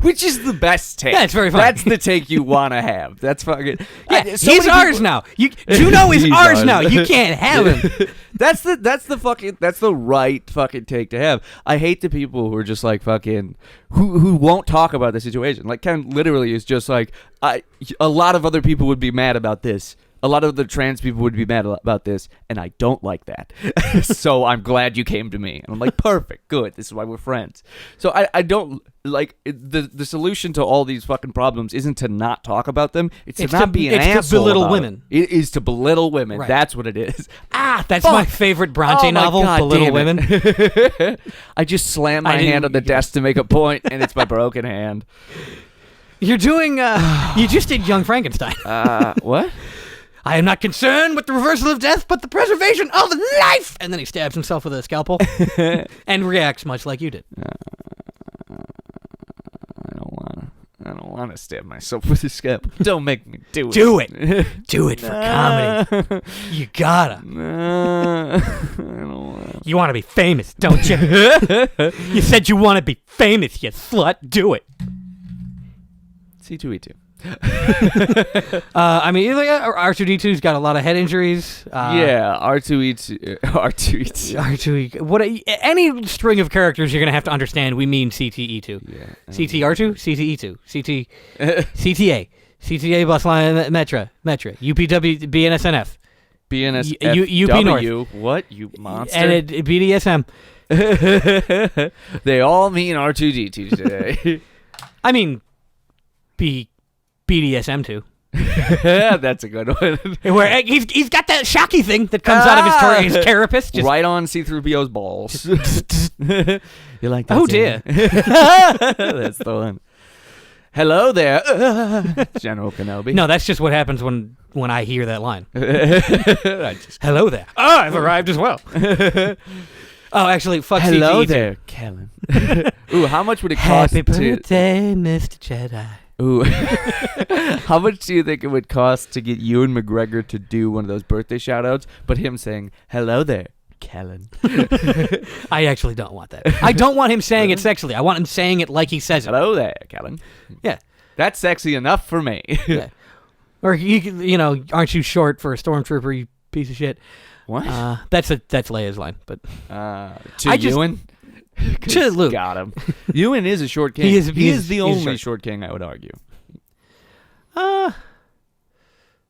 Which is the best take. Yeah, it's very funny. That's the take you want to have. That's fucking. Yeah, he's ours now. Juno is ours now. You can't have him. That's the right fucking take to have. I hate the people who are just like fucking who won't talk about the situation. Like Ken literally is just like a lot of other people would be mad about this. A lot of the trans people would be mad about this, and I don't like that. So I'm glad you came to me. And I'm like, perfect, good. This is why we're friends. So I don't like the solution to all these fucking problems isn't to not talk about them. It's to not be an asshole. It's to belittle women. It is to belittle women. Right. That's what it is. That's my favorite Bronte novel, Belittle Women. I just slammed my hand on the desk to make a point, and it's my broken hand. You're doing. You just did Young Frankenstein. What? I am not concerned with the reversal of death, but the preservation of life. And then he stabs himself with a scalpel and reacts much like you did. I don't want to stab myself with a scalpel. Don't make me do it. Do it. Do it for comedy. You gotta. I don't want. You want to be famous, don't you? You said you want to be famous, you slut. Do it. C2E2. I mean, R2D2's got a lot of head injuries. Yeah, R2E2. R2E. What? Any string of characters you're gonna have to understand. We mean CTE2. Yeah. CTR2, CTE2, CTA, CTA bus line Metra, UPW, BNSNF, UP North. What, you monster? And BDSM. They all mean R2D2 today. I mean, BDSM too. That's a good one. Where he's got that shocky thing that comes out of his carapace. Just right on C-3PO's balls. You like that? Oh dear. That's the one. Hello there, General Kenobi. No, that's just what happens when I hear that line. Hello there. Oh, I've arrived as well. Oh, actually, fuck CTE. Hello there, Kellen. Ooh, how much would it cost? Happy birthday, Mr. Jedi. Ooh, how much do you think it would cost to get Ewan McGregor to do one of those birthday shout-outs, but him saying, hello there, Kellen? I actually don't want that. I don't want him saying it sexually. I want him saying it like he says it. Hello there, Kellen. Yeah. That's sexy enough for me. Yeah. Or, you know, aren't you short for a stormtrooper, you piece of shit? What? That's Leia's line, but... Ewan? To Luke. Got him. Ewan is a short king. He is the only short king, I would argue.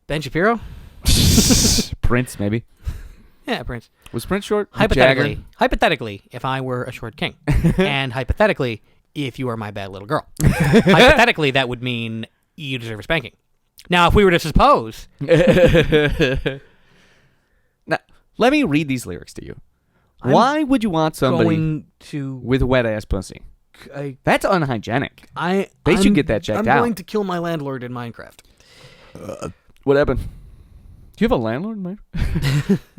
Ben Shapiro? Prince, maybe. Yeah, Prince. Was Prince short? Hypothetically, if I were a short king, and hypothetically, if you were my bad little girl, hypothetically, that would mean you deserve a spanking. Now, if we were to suppose... Now, let me read these lyrics to you. Why would you want somebody with wet-ass pussy? That's unhygienic. They should get that checked out. I'm going to kill my landlord in Minecraft. What happened? Do you have a landlord in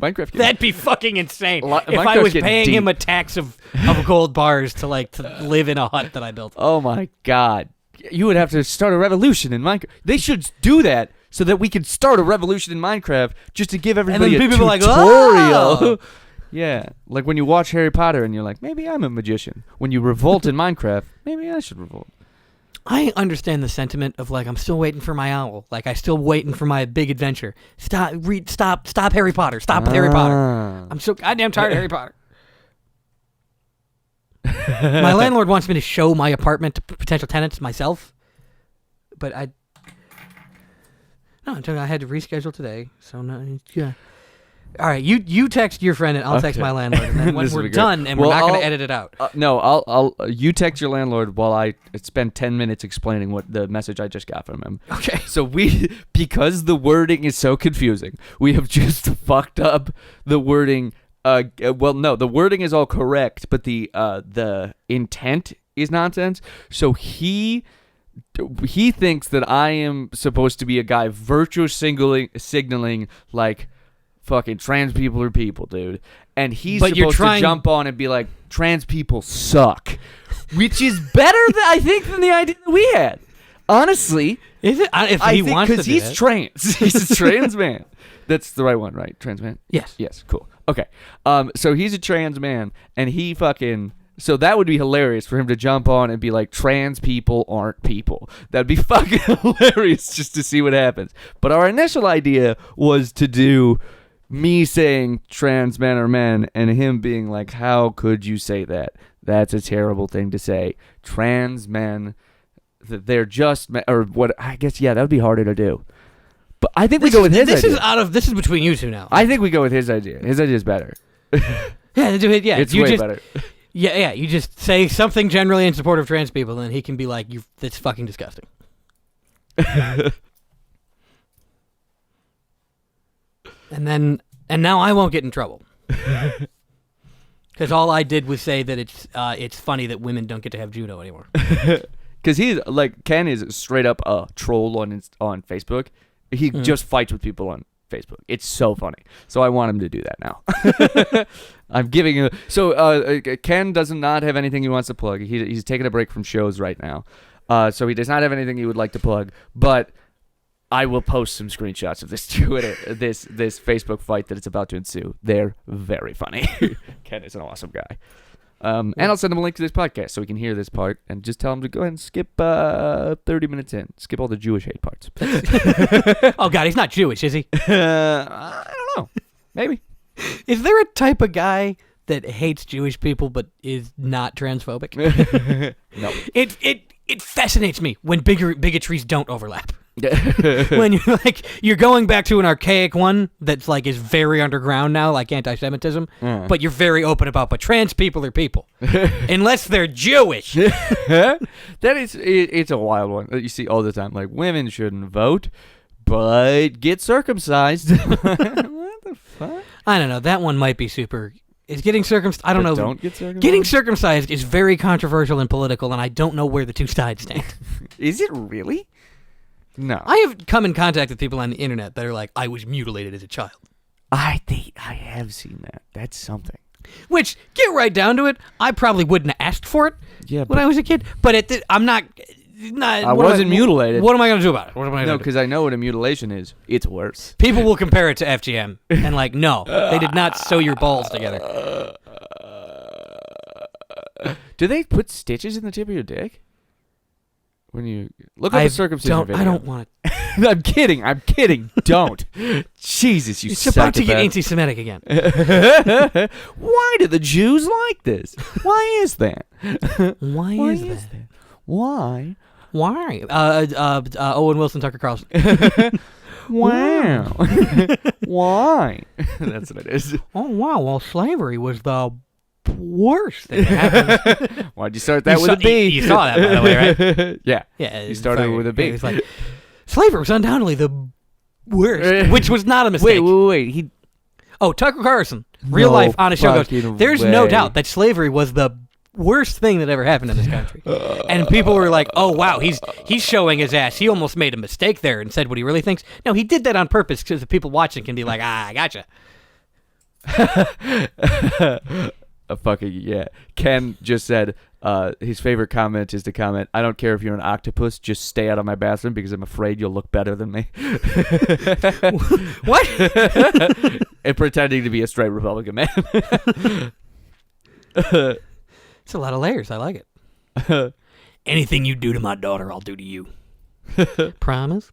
Minecraft? That'd be fucking insane. If I was paying him a tax of gold bars to live in a hut that I built. Oh my god. You would have to start a revolution in Minecraft. They should do that so that we can start a revolution in Minecraft just to give everybody a tutorial. Like, oh! Yeah, like when you watch Harry Potter and you're like, maybe I'm a magician. When you revolt in Minecraft, maybe I should revolt. I understand the sentiment of I'm still waiting for my owl. I'm still waiting for my big adventure. Stop Harry Potter. Stop Harry Potter. I'm so goddamn tired of Harry Potter. My landlord wants me to show my apartment to potential tenants myself, but I had to reschedule today. So no, yeah. All right, you text your friend and I'll text my landlord, and then when we're done, and we're not going to edit it out. No, I'll you text your landlord while I spend 10 minutes explaining what the message I just got from him. Okay. So because the wording is so confusing, we have just fucked up the wording. Well, no, the wording is all correct, but the intent is nonsense. So he thinks that I am supposed to be a guy virtue signaling like, fucking trans people are people, dude. And he's supposed to jump on and be like, trans people suck. Which is better, I think, than the idea that we had. Honestly. Is it? If he wants to do because he's trans. He's a trans man. That's the right one, right? Trans man? Yes. Yes, cool. Okay. So he's a trans man, and he fucking... So that would be hilarious for him to jump on and be like, trans people aren't people. That'd be fucking hilarious just to see what happens. But our initial idea was to do me saying trans men are men and him being like, how could you say that? That's a terrible thing to say. Trans men, they're just men, or what? I guess, yeah, that would be harder to do. But I think we go with his idea. This is between you two now. I think we go with his idea. His idea is better. It's way better. Yeah, you just say something generally in support of trans people, and he can be like, that's fucking disgusting. And now I won't get in trouble. Because all I did was say that it's funny that women don't get to have judo anymore. Because he's, like, Ken is straight up a troll on Facebook. He just fights with people Facebook. It's so funny. So I want him to do that now. I'm giving him. So Ken does not have anything he wants to plug. He's taking a break from shows right now. So he does not have anything he would like to plug. But I will post some screenshots of this Twitter, this Facebook fight that it's about to ensue. They're very funny. Ken is an awesome guy. And I'll send him a link to this podcast so he can hear this part and just tell him to go ahead and skip 30 minutes in. Skip all the Jewish hate parts. Oh, God, he's not Jewish, is he? I don't know. Maybe. Is there a type of guy that hates Jewish people but is not transphobic? No. It fascinates me when bigotries don't overlap. When you're going back to an archaic one that's like is very underground now, like anti-Semitism, but you're very open about. But trans people are people, unless they're Jewish. It's a wild one that you see all the time. Like women shouldn't vote, but get circumcised. What the fuck? I don't know. That one might be super. Is getting circumcised? I don't know. Don't get circumcised. Getting circumcised is very controversial and political, and I don't know where the two sides stand. Is it really? No. I have come in contact with people on the internet that are like, I was mutilated as a child. I have seen that. That's something. Which, get right down to it, I probably wouldn't have asked for it when I was a kid. But I'm not. I wasn't mutilated. What am I going to do about it? No, because I know what a mutilation is. It's worse. People will compare it to FGM and like, no, they did not sew your balls together. Do they put stitches in the tip of your dick? When you look up a circumcision video. I don't want to. I'm kidding. Don't. Jesus, you It's about to get psychopath. anti-Semitic again. Why do the Jews like this? Why is that? Why is that? Why? Why? Owen Wilson, Tucker Carlson. Wow. Why? That's what it is. Oh, wow. Well, slavery was the worst thing that happened. Why'd you start that with a B? You saw that, by the way, right? Yeah. Yeah. You started with a B. It was like, slavery was undoubtedly the worst, which was not a mistake. Wait. Tucker Carlson, real life on a show goes, fucking there's no way. doubt that slavery was the worst thing that ever happened in this country. And people were like, oh, wow, he's showing his ass. He almost made a mistake there and said what he really thinks. No, he did that on purpose because the people watching can be like, I gotcha. Fucking yeah. Ken just said his favorite comment is to comment, I don't care if you're an octopus, just stay out of my bathroom because I'm afraid you'll look better than me. What? And pretending to be a straight Republican man. It's a lot of layers. I like it. Anything you do to my daughter, I'll do to you. Promise?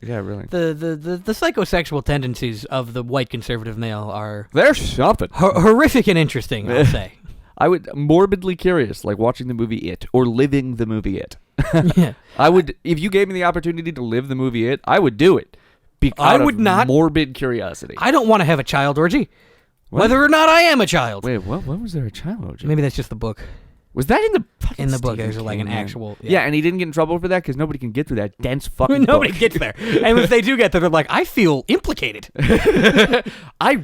Yeah, really. The psychosexual tendencies of the white conservative male are There's something. horrific and interesting, I'll say. I would morbidly curious, like watching the movie It or living the movie It. Yeah. I would, if you gave me the opportunity to live the movie It, I would do it. I would not. Morbid curiosity. I don't want to have a child orgy, What? whether or not I am a child. Wait, what? When was there a child orgy? Maybe that's just the book. Was that in the fucking In the book, Stephen there's like King, an man? actual. Yeah, and he didn't get in trouble for that because nobody can get through that dense fucking Nobody book. gets there. And if they do get there, they're like, I feel implicated. I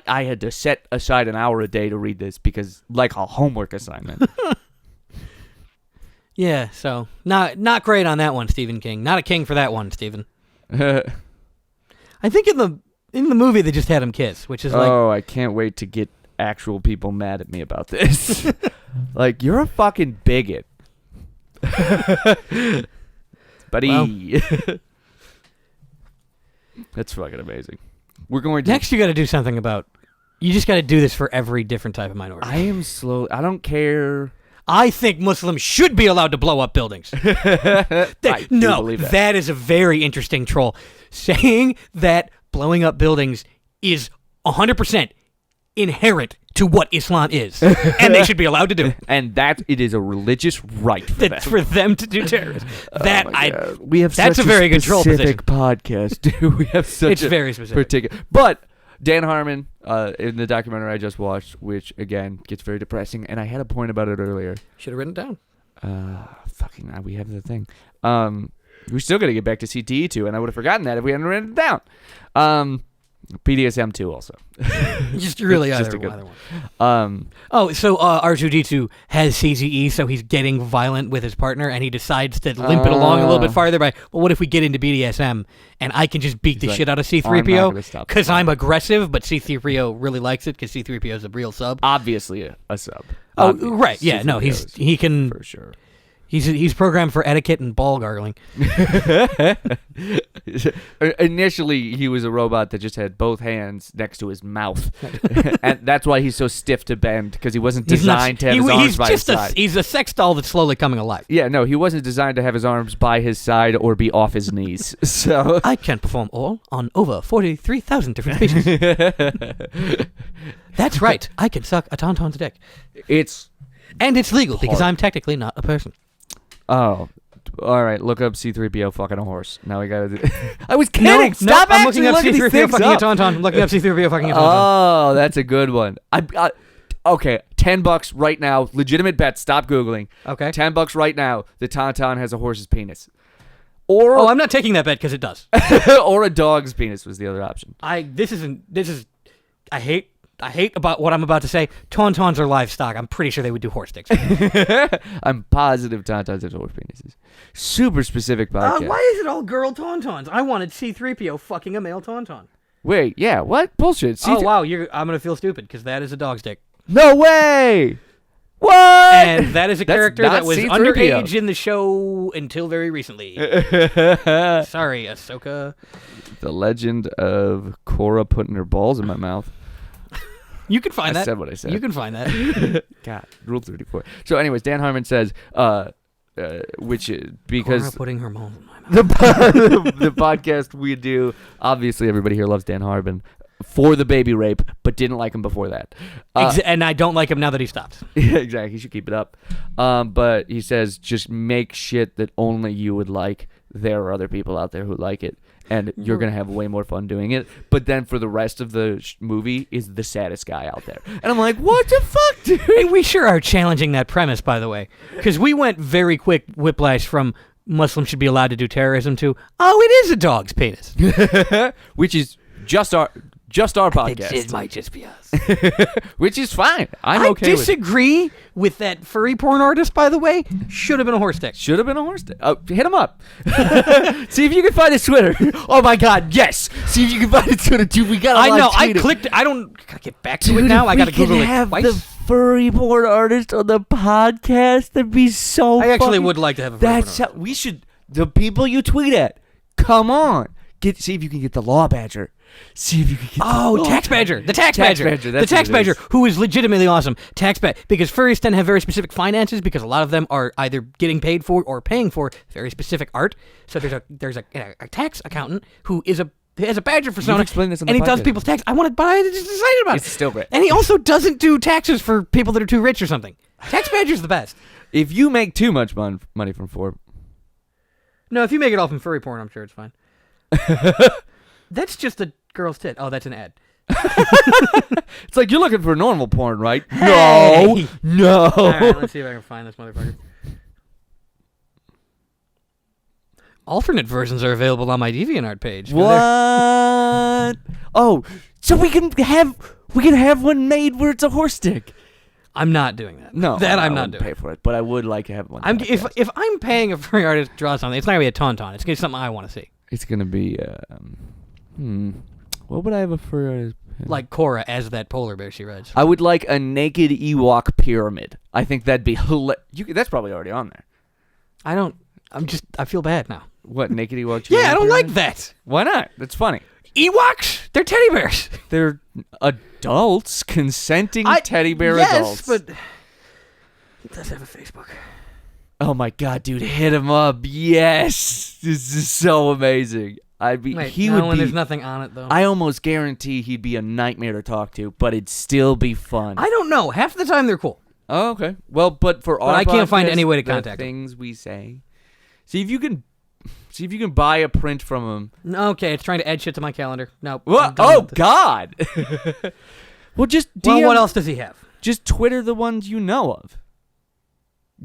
had to set aside an hour a day to read this because like a homework assignment. Yeah, so not great on that one, Stephen King. Not a king for that one, Stephen. I think in the movie they just had him kiss, which is like, oh, I can't wait to get actual people mad at me about this. Like, you're a fucking bigot. Buddy. Well. That's fucking amazing. We're going to... next you got to do something about. You just got to do this for every different type of minority. I am slow. I don't care. I think Muslims should be allowed to blow up buildings. I do believe that. That is a very interesting troll. Saying that blowing up buildings is 100% inherent to what Islam is, and they should be allowed to do it. And that it is a religious right for That's them. for them to do terrorism. Oh my God. We have that's such a very good troll specific podcast, dude. We have such It's a very specific. particular. But Dan Harmon, in the documentary I just watched, which again gets very depressing, and I had a point about it earlier. Should have written it down. We have the thing. We're still gonna get back to CTE too, and I would have forgotten that if we hadn't written it down. BDSM too, also. Just really Just either a good one. So R2D2 has CZE, so he's getting violent with his partner, and he decides to limp it along a little bit farther by, well, what if we get into BDSM, and I can just beat the shit out of C-3PO, because I'm aggressive, but C-3PO really likes it, because C-3PO is a real sub. Obviously a sub. Right, yeah, no, he can... For sure. He's programmed for etiquette and ball gargling. Initially, he was a robot that just had both hands next to his mouth, and that's why he's so stiff to bend, because he wasn't designed to have his arms by his side. He's a sex doll that's slowly coming alive. Yeah, no, he wasn't designed to have his arms by his side or be off his knees. So I can perform all on over 43,000 different species. That's right. I can suck a tauntaun's dick. It's legal because I'm technically not a person. Oh, all right. Look up C-3PO fucking a horse. Now we gotta do. I was kidding. No, Stop I'm looking up C-3PO fucking a tauntaun. I'm looking up C-3PO fucking a tauntaun. Oh, that's a good one. Okay, $10 right now. Legitimate bet. Stop googling. Okay. $10 right now. The tauntaun has a horse's penis. Or I'm not taking that bet because it does. or a dog's penis was the other option. I hate about what I'm about to say. Tauntauns are livestock. I'm pretty sure they would do horse dicks. I'm positive tauntauns have horse penises. Super specific podcast. Why is it all girl tauntauns? I wanted C-3PO fucking a male tauntaun. Wait, yeah, what? Bullshit. Wow, I'm going to feel stupid because that is a dog's dick. No way! What? And that is a character that was C-3PO. underage in the show until very recently. Sorry, Ahsoka. The legend of Korra putting her balls in my mouth. You can find that. I said what I said. You can find that. God, Rule 34. So anyways, Dan Harmon says, which is because... Korra putting her balls in my mouth. The podcast we do, obviously everybody here loves Dan Harmon for the baby rape, but didn't like him before that. And I don't like him now that he stopped. Yeah, exactly. He should keep it up. But he says, just make shit that only you would like. There are other people out there who like it. And you're going to have way more fun doing it. But then for the rest of the movie is the saddest guy out there. And I'm like, what the fuck, dude? Hey, we sure are challenging that premise, by the way. Because we went very quick whiplash from Muslims should be allowed to do terrorism to, it is a dog's penis. Which is just our podcast. It might just be us. Which is fine. I disagree with that furry porn artist, by the way. Should have been a horse dick. Should have been a horse dick. Hit him up. See if you can find his Twitter. Oh my God, yes. See if you can find his Twitter, dude. We got. I know. I clicked. I gotta get back to it now. I gotta Google it have twice. The furry porn artist on the podcast. That'd be so. I actually would like to have a furry porn artist. We should. The people you tweet at. Come on. See if you can get the law badger. See if you can get Tax Badger. The Tax Badger. The Tax Badger, who is legitimately awesome. Because furries tend to have very specific finances because a lot of them are either getting paid for or paying for very specific art. So there's a tax accountant who has a badger persona. Explain this on the and he podcast. does people's tax. I want to buy it. Just excited about it. It's still great. And he also doesn't do taxes for people that are too rich or something. Tax Badger's the best. If you make too much money from Forbes. No, if you make it all from furry porn, I'm sure it's fine. That's just a girl's tit. Oh, that's an ad. It's like, you're looking for normal porn, right? Hey. No. All right, let's see if I can find this motherfucker. Alternate versions are available on my DeviantArt page. What? Oh, so we can have one made where it's a horse dick. I'm not doing that. No, I'm not doing. Pay for it, but I would like to have one. If I'm paying a furry artist to draw something, it's not gonna be a tauntaun. It's gonna be something I want to see. It's gonna be. What would I have a furry artist? Like Korra as that polar bear she rides. I would like a naked Ewok pyramid. I think that'd be that's probably already on there. I feel bad now. What, naked Ewok? Yeah, I don't pyramid? like that. Why not? That's funny. Ewoks? They're teddy bears. They're adults, consenting teddy bear adults. Yes, but he does have a Facebook. Oh my God, dude, hit him up. Yes. This is so amazing. There's nothing on it, though. I almost guarantee he'd be a nightmare to talk to, but it'd still be fun. I don't know. Half the time they're cool. Oh, okay. Well, but I can't find any way to contact the things we say. See if you can buy a print from him. Okay, it's trying to add shit to my calendar. No. What? Oh God. Well, just DM, what else does he have? Just Twitter the ones you know of.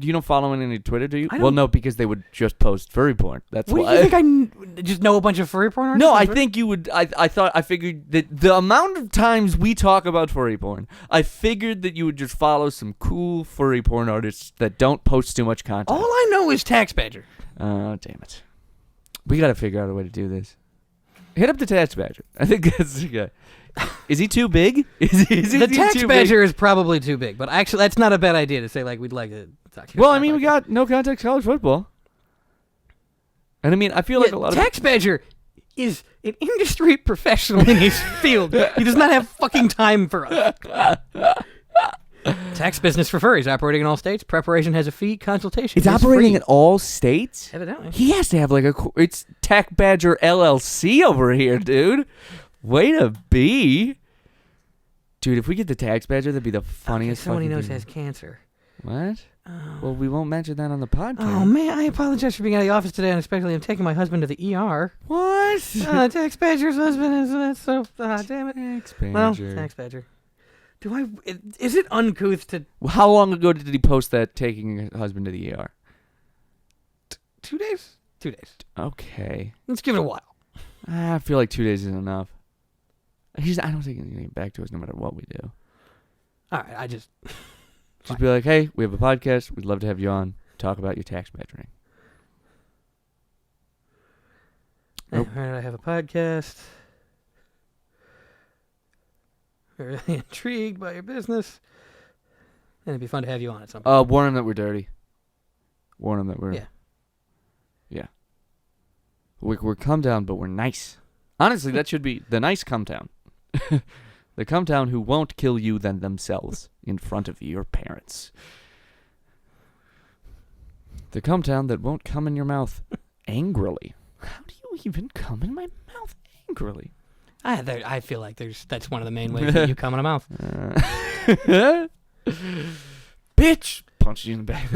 You don't follow any Twitter, do you? I Well, don't- no, because they would just post furry porn. That's What why. do you think? Just know a bunch of furry porn artists? No, on I Twitter? think you would. I figured that the amount of times we talk about furry porn, I figured that you would just follow some cool furry porn artists that don't post too much content. All I know is Tax Badger. Oh, damn it. We got to figure out a way to do this. Hit up the Tax Badger. I think that's the guy. Is he too big? Is he The too Tax big? Badger is probably too big, but actually, that's not a bad idea to say, like, we'd like to talk to you. Well, I mean, we got no context college football. And I mean, I feel like a lot of... Tax Badger is an industry professional in his field. He does not have fucking time for us. Tax business for furries, operating in all states. Preparation has a fee. Consultation It's is operating free. in all states? Evidently. He has to have like it's Tech Badger LLC over here, dude. Way to be. Dude, if we get the Tax Badger, that'd be the funniest Someone he fucking knows thing. has cancer. What? Oh. Well, we won't mention that on the podcast. Oh, man, I apologize for being out of the office today, and especially I'm taking my husband to the ER. What? Tax Badger's husband is so... damn it. Tax Badger. Well, Tax Badger. Is it uncouth to... How long ago did he post that taking his husband to the ER? 2 days? 2 days. Okay. Let's give it a while. I feel like 2 days is enough. I don't think he's going to get back to us no matter what we do. All right, I just... Just be like, hey, we have a podcast. We'd love to have you on. Talk about your tax badgering. Nope. All right, I have a podcast. Very intrigued by your business. And it'd be fun to have you on at some point. Warn him that we're dirty. Warn him that we're... Yeah. Yeah. We're come down, but we're nice. Honestly, that should be the nice come down. The come down who won't kill you than themselves in front of your parents. The come down that won't come in your mouth angrily. How do you even come in my mouth angrily? I feel like that's one of the main ways that you come in a mouth. Bitch! Punch you in the back.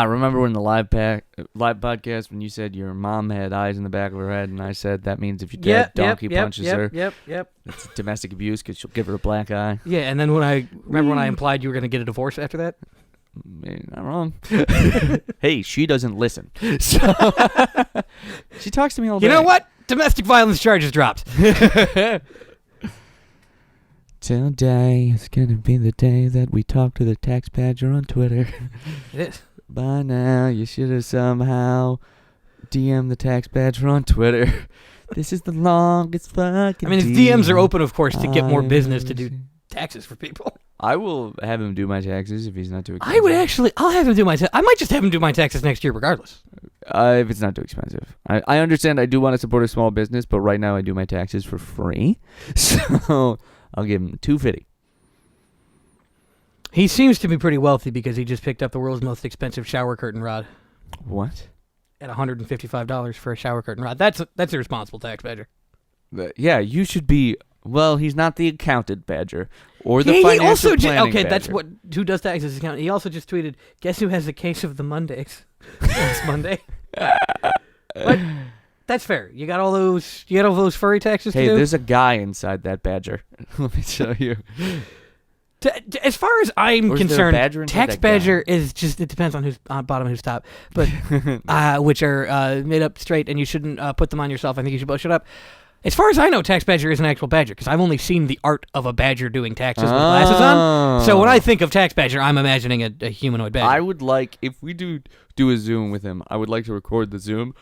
Remember when the live podcast when you said your mom had eyes in the back of her head, and I said that means if your dead donkey punches her, Yep. it's domestic abuse because she'll give her a black eye. Yeah, and then when I implied you were going to get a divorce after that? Not wrong. Hey, she doesn't listen. So she talks to me all day. You know what? Domestic violence charges dropped. Today is going to be the day that we talk to the Tax Badger on Twitter. It is. By now, you should have somehow DM'd the Tax Badger on Twitter. This is the longest fucking I mean, his DMs are open, of course, to get more business to do taxes for people. I will have him do my taxes if he's not too expensive. I'll have him do my I might just have him do my taxes next year regardless. If it's not too expensive. I understand I do want to support a small business, but right now I do my taxes for free. So I'll give him $250. He seems to be pretty wealthy because he just picked up the world's most expensive shower curtain rod What? at $155 for a shower curtain rod. That's a responsible tax badger. Yeah, you should be. Well, he's not the accountant badger or the He financial also planning okay, badger. that's who does taxes account. He also just tweeted, "Guess who has the case of the Mondays last Monday." But that's fair. You got all those furry taxes to Hey, do. there's a guy inside that badger. Let me show you. As far as I'm Or is there a concerned, badger inside tax that guy? badger is just, it depends on who's on bottom and who's top, but which are made up straight, and you shouldn't put them on yourself. I think you should both shut up. As far as I know, tax badger is an actual badger because I've only seen the art of a badger doing taxes with glasses on. So when I think of tax badger, I'm imagining a humanoid badger. I would like, if we do a Zoom with him, I would like to record the Zoom,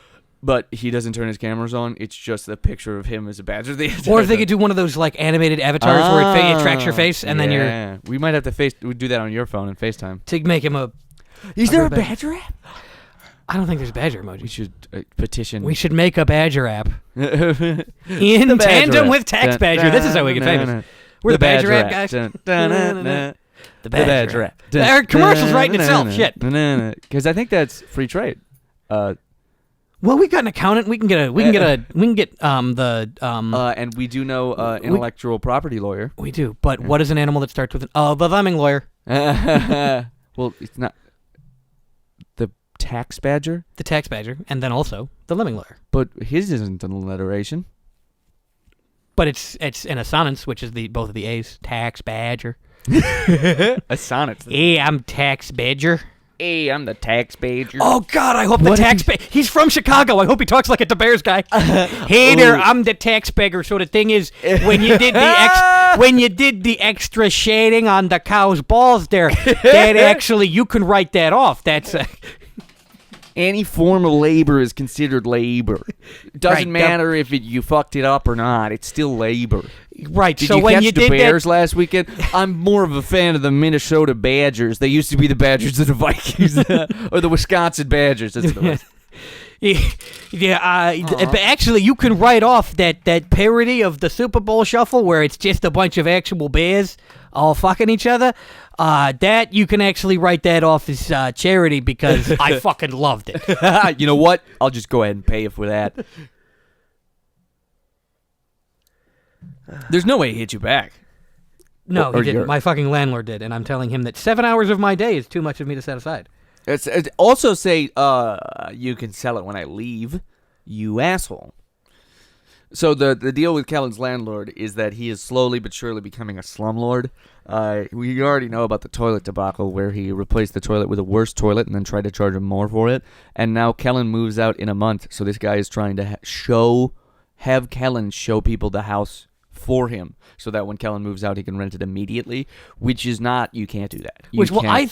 but he doesn't turn his cameras on. It's just a picture of him as a badger. Or if they could do one of those like animated avatars where it tracks your face and then you're... We might have to do that on your phone and FaceTime. To make him a... Is there a badger app? I don't think there's a badger emoji. We should petition. We should make a badger app in The badger tandem app. with Tax Badger. This is how we get famous. We're the badger app guys. The badger app. Our commercial's writing itself. Shit. Because I think that's free trade. Well, we've got an accountant. We can get And we do know intellectual property lawyer. We do. But what is an animal that starts with an the lemming lawyer? Well, it's not the tax badger, The tax badger, and then also the lemming lawyer. but his isn't an alliteration. but it's an assonance, which is both of the A's. Tax badger. A sonnet. Hey, I'm tax badger. Hey, I'm the tax badger. Oh God, I hope the tax badger. He's from Chicago. I hope he talks like a DeBears guy. Hey there, I'm the tax beggar. So the thing is, when you did the extra shading on the cow's balls there, that actually you can write that off. That's any form of labor is considered labor. It doesn't matter if you fucked it up or not. It's still labor. Right. Did so you when catch you the did Bears that last weekend? I'm more of a fan of the Minnesota Badgers. They used to be the Badgers of the Vikings, or the Wisconsin Badgers. That's what it was. but actually, you can write off that parody of the Super Bowl Shuffle where it's just a bunch of actual bears all fucking each other. That you can actually write that off as charity because I fucking loved it. You know what? I'll just go ahead and pay you for that. There's no way he hit you back. No, he didn't. My fucking landlord did, and I'm telling him that 7 hours of my day is too much of me to set aside. It's also say you can sell it when I leave, you asshole. So the deal with Kellen's landlord is that he is slowly but surely becoming a slumlord. We already know about the toilet debacle where he replaced the toilet with a worse toilet and then tried to charge him more for it. And now Kellen moves out in a month, so this guy is trying to have Kellen show people the house for him so that when Kellen moves out he can rent it immediately, which is not, you can't do that.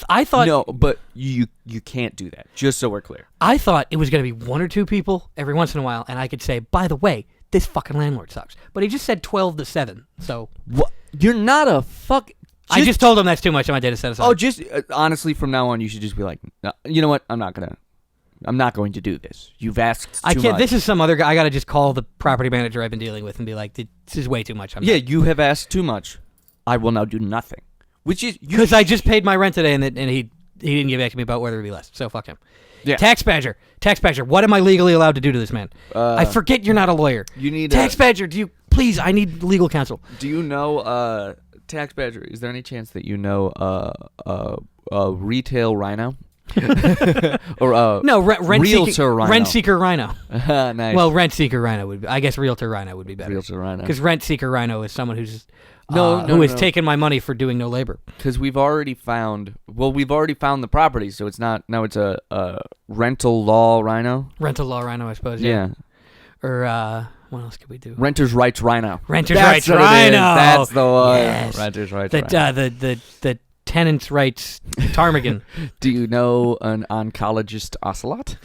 I thought no, but you can't do that, just so we're clear. I thought it was going to be 1 or 2 people every once in a while and I could say, by the way, this fucking landlord sucks. But he just said 12 to 7, so what? You're not a fuck. I just told him that's too much of my day to set aside. Oh, just honestly, from now on, you should just be like, no, you know what? I'm not going to do this. You've asked too much. This is some other guy. I got to just call the property manager I've been dealing with and be like, this is way too much. You have asked too much. I will now do nothing. Which is... Because I just paid my rent today and he didn't get back to me about whether it be less. So fuck him. Yeah. Tax badger. What am I legally allowed to do to this man? I forget you're not a lawyer. You need Tax badger, please, I need legal counsel. Do you know, Tax badger, is there any chance that you know retail rhino? Or no, realtor rhino. Rent seeker rhino. Nice. Well, rent seeker rhino would be, I guess realtor rhino would be better. Realtor rhino. Because rent seeker rhino is someone who's who has taken my money for doing no labor. Because we've already found the property, so it's not, now it's a rental law rhino. Rental law rhino, I suppose. Yeah. Or what else could we do? Renters' rights rhino. Renters' rights rhino. That's the one. Yes. Renters' rights rhino. The tenants' rights ptarmigan. Do you know an oncologist ocelot?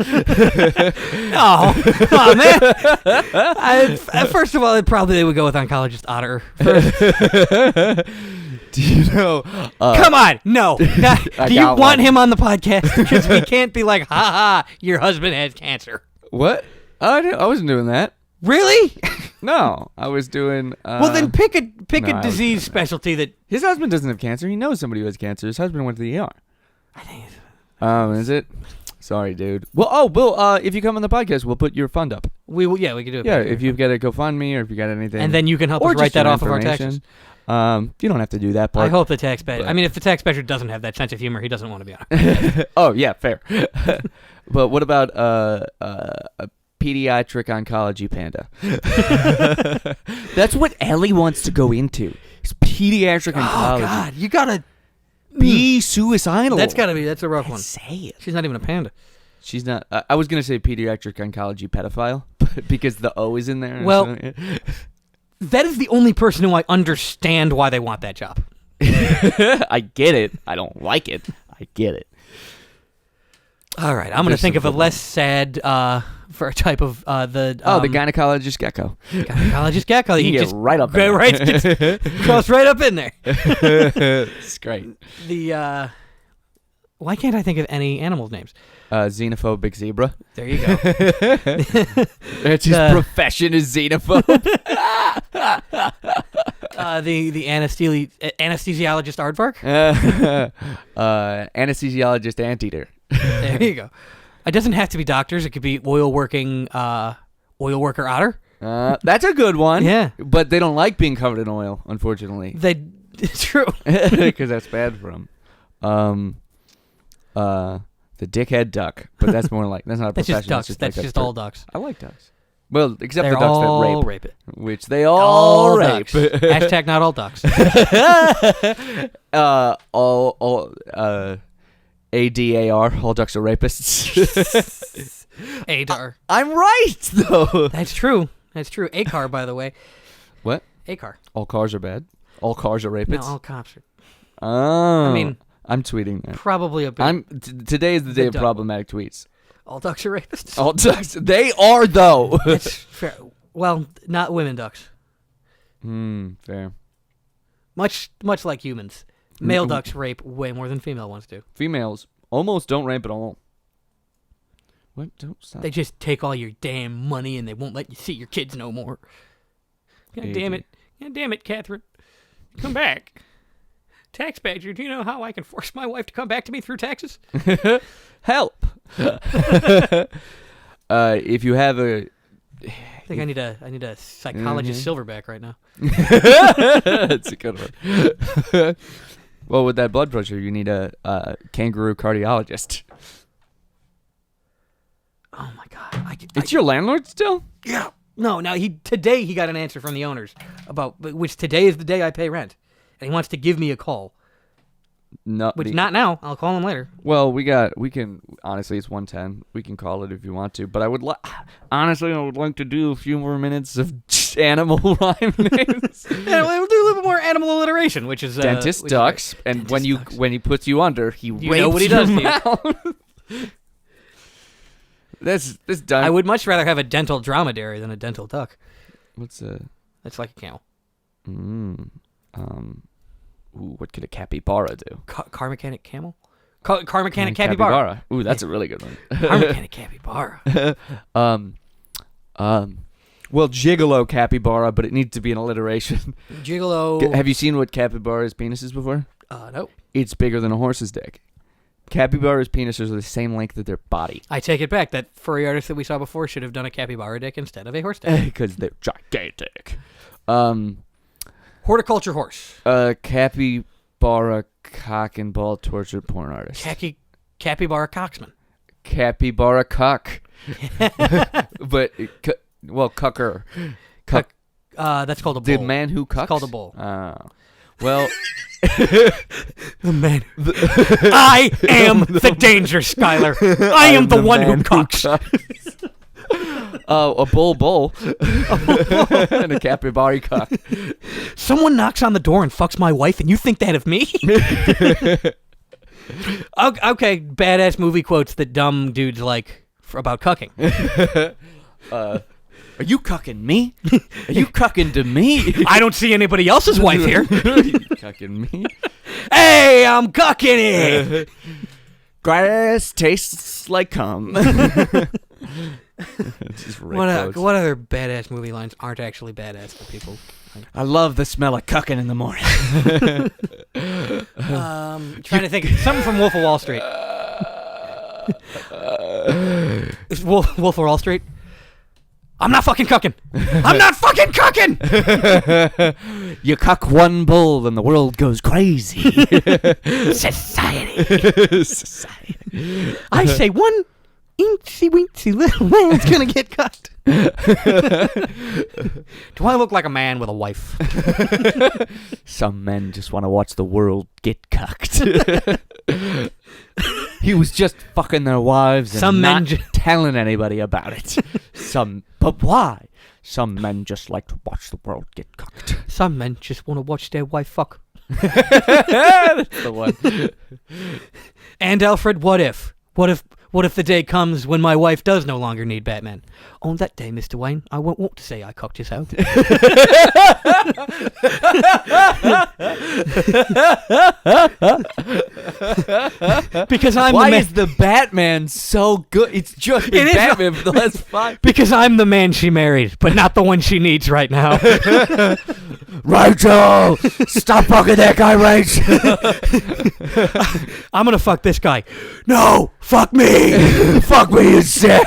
Oh man! First of all, probably they would go with oncologist otter first. Do you know? Come on, no. Do you want him on the podcast? Because we can't be like, ha ha, your husband has cancer. What? I wasn't doing that. Really? No, I was doing... well, then pick a disease specialty that... His husband doesn't have cancer. He knows somebody who has cancer. His husband went to the ER. I think it's... Is it? Sorry, dude. Well, if you come on the podcast, we'll put your fund up. We can do it. Yeah, if you've got a GoFundMe or if you got anything. And then you can help us write that off of our taxes. You don't have to do that part. I hope the tax badger... I mean, if the tax badger doesn't have that sense of humor, he doesn't want to be on it. Oh, yeah, fair. But what about a pediatric oncology panda? That's what Ellie wants to go into. It's pediatric oncology. Oh God, you gotta be suicidal. That's a rough one. Say it. She's not even a panda. She's not. I was gonna say pediatric oncology pedophile, because the O is in there. Well, that is the only person who I understand why they want that job. I get it. I don't like it. I get it. All right, I'm gonna think of a less sad for a type of the gynecologist gecko. Gynecologist gecko. You get right up there. Right, cross right up in there. It's great. Why can't I think of any animals' names? Xenophobic zebra. There you go. That's his profession is xenophobe. The anesthesiologist aardvark. Anesthesiologist anteater. There you go. It doesn't have to be doctors. It could be oil worker otter. That's a good one. Yeah, but they don't like being covered in oil, unfortunately. It's true. Because that's bad for them. The dickhead duck, but that's more like, that's not a profession. That's just ducks. That's just all ducks. I like ducks. Well, except They're the ducks all that rape. rape it. Which they all rape. Ducks. Hashtag not all ducks. ADAR, all ducks are rapists. ADAR. I'm right, though. That's true. That's true. ACAR, by the way. What? ACAR. All cars are bad? All cars are No, rapists? all cops are Oh. I mean, I'm tweeting that. probably a bit. Today is the day of duck. problematic tweets. All ducks are rapists? All ducks, they are, though. That's fair. Well, not women ducks. Fair. Much like humans. Male ducks rape way more than female ones do. Females almost don't rape at all. What? Don't stop. They just take all your damn money and they won't let you see your kids no more. God damn it. God damn it, Catherine. Come back. Tax badger, do you know how I can force my wife to come back to me through taxes? Help. If you have a... I think I need a psychologist silverback right now. That's a good one. Well, with that blood pressure, you need a kangaroo cardiologist. Oh my god! It's your landlord still? Yeah. No. Now today he got an answer from the owners about which today is the day I pay rent, and he wants to give me a call. No, Which not now. I'll call him later. Well, we can honestly, it's 1:10. We can call it if you want to, but I would honestly, I would like to do a few more minutes of animal rhyme names. Yeah, we'll do a little bit more animal alliteration, which is Dentist which ducks, is and Dentist when he puts you under, he rapes know what he does your to you. mouth. This done. I would much rather have a dental dromedary than a dental duck. What's That's like a camel. Ooh, what could a capybara do? Car mechanic camel? Car mechanic capybara. Ooh, that's a really good one. Car mechanic capybara. Well, gigolo capybara, but it needs to be an alliteration. Gigolo. Have you seen what capybara's penis is before? No. It's bigger than a horse's dick. Capybara's penises are the same length as their body. I take it back. That furry artist that we saw before should have done a capybara dick instead of a horse dick. Because they're gigantic. Horticulture horse. Capybara cock and ball torture porn artist. Capybara cocksman. Capybara cock. But, cucker. Cuck. That's called a bull. The man who cucks? It's called a bull. Well... The man. I am the danger, Skylar. I am the one who cocks. A bull. And a capybara cock. Someone knocks on the door and fucks my wife, and you think that of me? Okay, badass movie quotes that dumb dudes like about cucking. Are you cucking me? Are you cucking to me? I don't see anybody else's wife here. You cucking me? Hey, I'm cucking it. Grass tastes like cum. Just What other badass movie lines aren't actually badass for people? I love the smell of cucking in the morning. Trying to think. Something from Wolf of Wall Street. Wolf of Wall Street? I'm not fucking cucking. I'm not fucking cucking. You cuck one bull and the world goes crazy. Society. I say one incy wincy little man's gonna get cut. Do I look like a man with a wife? Some men just want to watch the world get cucked. He was just fucking their wives and Some men not telling anybody about it. But why? Some men just like to watch the world get cucked. Some men just want to watch their wife fuck. That's the one. And Alfred, what if? What if the day comes when my wife does no longer need Batman? On that day, Mr. Wayne, I won't want to say I cocked his out. Because I'm Why the man. is the Batman so good? It's just been Batman for the last 5. Because I'm the man she married, but not the one she needs right now. Rachel! Stop fucking that guy, Rachel! I'm gonna fuck this guy. No! Fuck me! Fuck me instead!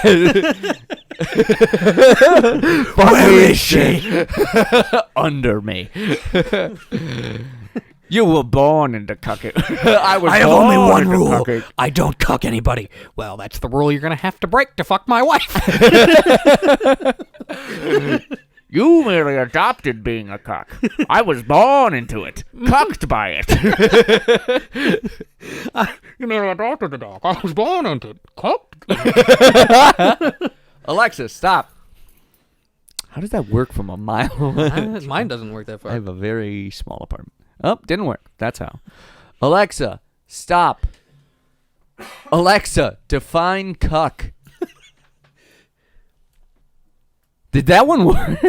Where is she? Under me. You were born into cucking. I have only one into rule. cucking. I don't cuck anybody. Well, that's the rule you're going to have to break to fuck my wife. You merely adopted being a cuck. I was born into it. Cucked by it. You merely adopted the dog. I was born into it. Cucked. Alexa, stop. How does that work from a mile away? Mine doesn't work that I far. have a very small apartment. Oh, didn't work. That's how. Alexa, stop. Alexa, define cuck. Did that one work?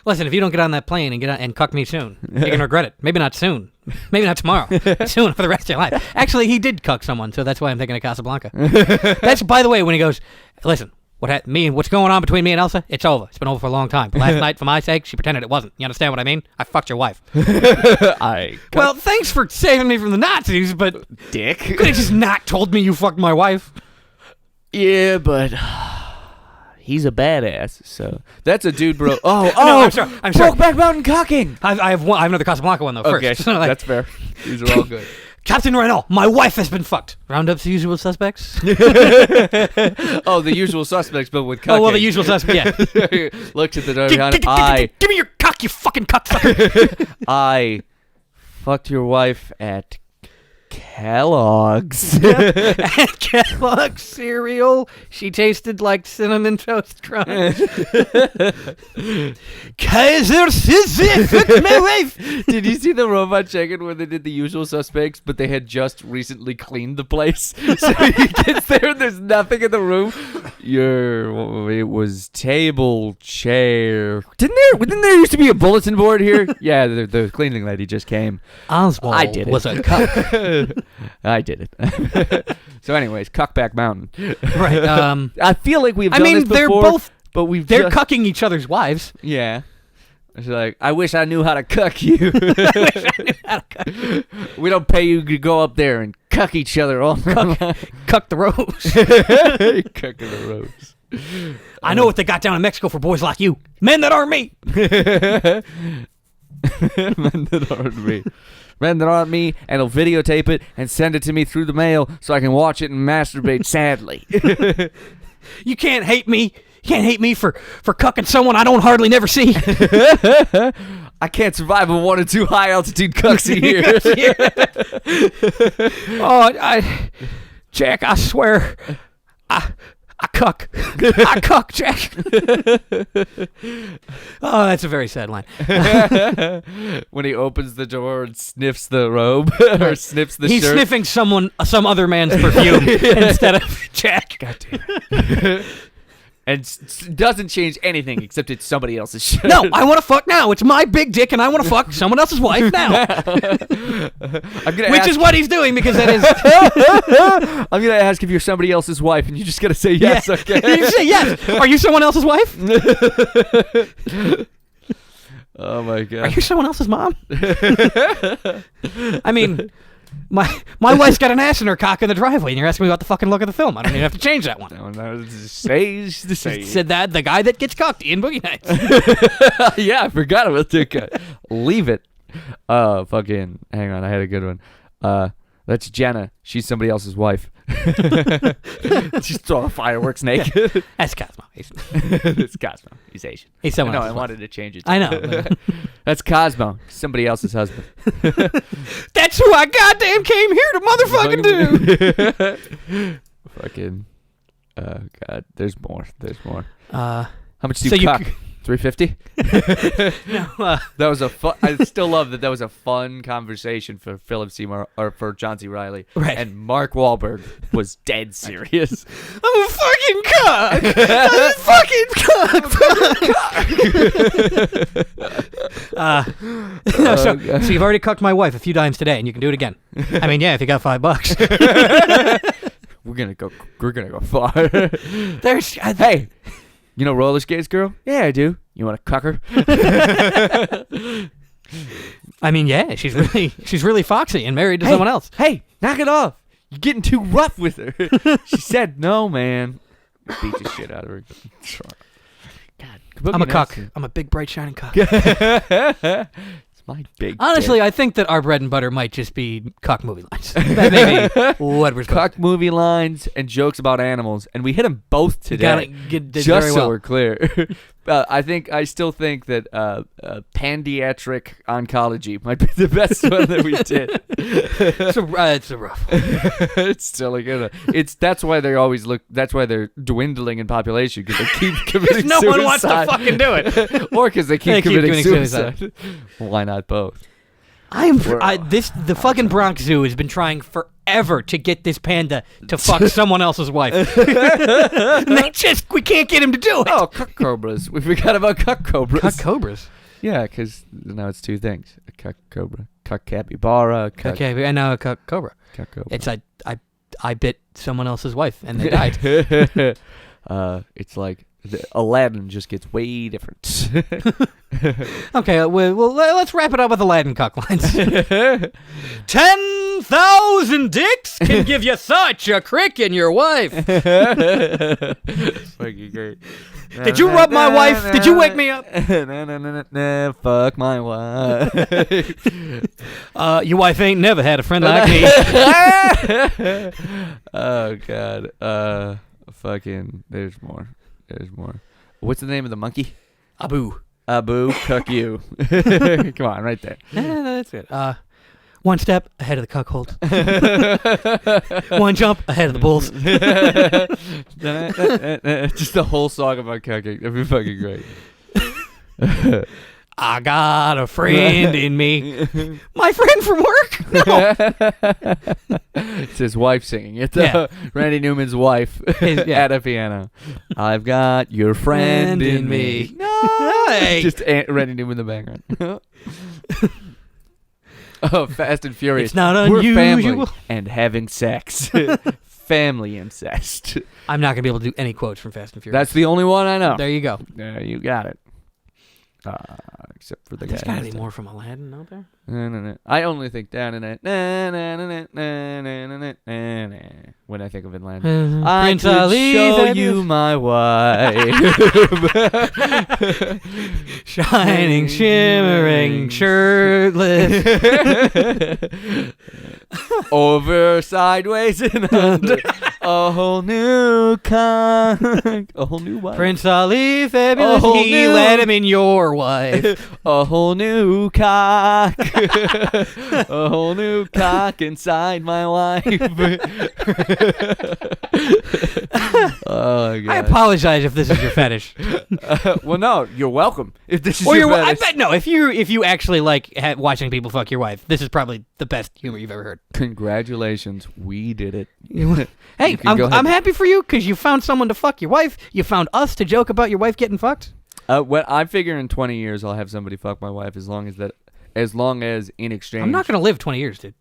Listen, if you don't get on that plane and get on and cuck me soon, you're going to regret it. Maybe not soon. Maybe not tomorrow. Soon for the rest of your life. Actually, he did cuck someone, so that's why I'm thinking of Casablanca. That's, by the way, when he goes, listen, what's going on between me and Elsa? It's over. It's been over for a long time. But last night, for my sake, she pretended it wasn't. You understand what I mean? I fucked your wife. Well, thanks for saving me from the Nazis, but dick. you could have just not told me you fucked my wife. Yeah, but he's a badass, so that's a dude, bro. Oh, No, I'm sorry. Brokeback Mountain cucking. I have another Casablanca one, though, Okay, first. So, like, that's fair. These are all good. Captain Renault, my wife has been fucked. Round up the usual suspects. Oh, the usual suspects, but with cucking. Oh, well, the usual suspects, yeah. Looked at the door Give behind. me your cock, you fucking cocksucker. I fucked your wife at Kellogg's. And Kellogg's cereal, she tasted like Cinnamon Toast Crunch. Kaiser Scissor fucked my wife. Did you see the Robot Chicken where they did the usual suspects, but they had just recently cleaned the place? So he gets there and there's nothing in the room. It was table, chair. Didn't there used to be a bulletin board here? Yeah, the cleaning lady just came. Oswald I did it. was a cuck. I did it. So anyways, Cuckback Mountain. Right. I feel like we've done this before. they're both. But They're cucking each other's wives. Yeah. It's like, I wish I knew how to cuck you. We don't pay you to go up there and cuck each other all Cuck the rose. Cucking the rose. I know what they got down in Mexico for boys like you. Men that aren't me. Men that aren't me. Men that aren't me, and they'll videotape it and send it to me through the mail so I can watch it and masturbate sadly. You can't hate me. You can't hate me for cucking someone I don't hardly never see. I can't survive on 1 or 2 high altitude cucks a year. Oh, Jack, I swear, I cuck. I cuck, Jack. Oh, that's a very sad line. When he opens the door and sniffs the robe or sniffs the He's shirt. sniffing some other man's perfume instead of Jack. God damn it. And doesn't change anything except it's somebody else's shirt. No, I want to fuck now. It's my big dick, and I want to fuck someone else's wife now. Which is what he's doing, because that is. I'm gonna ask if you're somebody else's wife, and you're just gonna say yes. Yeah. Okay. You say yes. Are you someone else's wife? Oh my god. Are you someone else's mom? I mean, my wife's got an ass in her cock in the driveway, and you're asking me about the fucking look of the film. I don't even have to change that one. No, stage the same. Said that the guy that gets cocked in Boogie Nights. Yeah, I forgot about that guy. Leave it. Fucking. Hang on, I had a good one. That's Jenna. She's somebody else's wife. She's throwing fireworks naked. That's Cosmo. It's Cosmo. He's Asian. He's someone No, I else's wanted to change it. I know. That's Cosmo. Somebody else's husband. That's who I goddamn came here to motherfucking do. Fucking. Oh god. There's more. Uh, How much do so you you cock? 350. no, That was a fun. I still love that. That was a fun conversation for Philip Seymour or for John C. Reilly. Right. And Mark Wahlberg was dead serious. I'm a fucking cock. I'm a fucking cock. No, so you've already cucked my wife a few times today, and you can do it again. I mean, yeah, if you got $5. We're gonna go far. Hey, you know roller skates, girl? Yeah, I do. You want to cuck her? I mean, yeah, she's really foxy and married to someone else. Hey, knock it off. You're getting too rough with her. She said no, man. Beat the shit out of her. God, I'm a cuck. I'm a big, bright, shining cuck. It's My big Honestly, dick. I think that our bread and butter might just be cock movie lines. That may be what we're supposed Cock to. movie lines and jokes about animals, and we hit them both today. Did Just very so well. we're clear. I still think that pandiatric oncology might be the best one that we did. It's a rough one. It's still like that's why they always look. That's why they're dwindling in population because they keep committing No suicide. one wants to fucking do it. Or because they keep committing suicide. Why not both? The fucking Bronx Zoo has been trying forever to get this panda to fuck someone else's wife. We can't get him to do it. Oh, cuck cobras. We forgot about cuck cobras. Cuck cobras. Yeah, because now it's two things: a cuck cobra, cuck capybara, cuck, Okay, and now a cuck cobra. cuck cobra. It's I bit someone else's wife and they died. It's like Aladdin just gets way different. Okay, well, let's wrap it up with Aladdin cuck lines. 10,000 dicks can give you such a crick in your wife. Fucking great. Did you rub my wife? Did you wake me up? Fuck my wife. Your wife ain't never had a friend like me. Oh God. Fucking. There's more. What's the name of the monkey? Abu, cuck you. Come on, right there. That's it. One step ahead of the cuckold. One jump ahead of the bulls. Just the whole song about cucking. That'd be fucking great. I got a friend in me. My friend from work? No. It's his wife singing it. Yeah. Randy Newman's wife at a piano. I've got your friend in me. No. Hey. Just Randy Newman in the background. Oh, Fast and Furious. It's not We're family unusual. and having sex. Family incest. I'm not going to be able to do any quotes from Fast and Furious. That's the only one I know. There you go. You got it. Except for the There's guy. got to be more from Aladdin out there. I only think when I think of Aladdin. I Prince could Ali, show that you is- my wife. Shining, shimmering, shirtless. Over, sideways, and under. A whole new kind. A whole new wife. Prince Ali, fabulous. A whole He new- let him in your wife. A whole new cock. A whole new cock inside my wife. Oh my God. I apologize if this is your fetish. Well, no, you're welcome. If this is Or your I fetish. bet no. If you actually like watching people fuck your wife, this is probably the best humor you've ever heard. Congratulations, we did it. Hey, You can go ahead. I'm happy for you because you found someone to fuck your wife. You found us to joke about your wife getting fucked. Well, I figure in 20 years I'll have somebody fuck my wife as long as in exchange. I'm not gonna live 20 years, dude.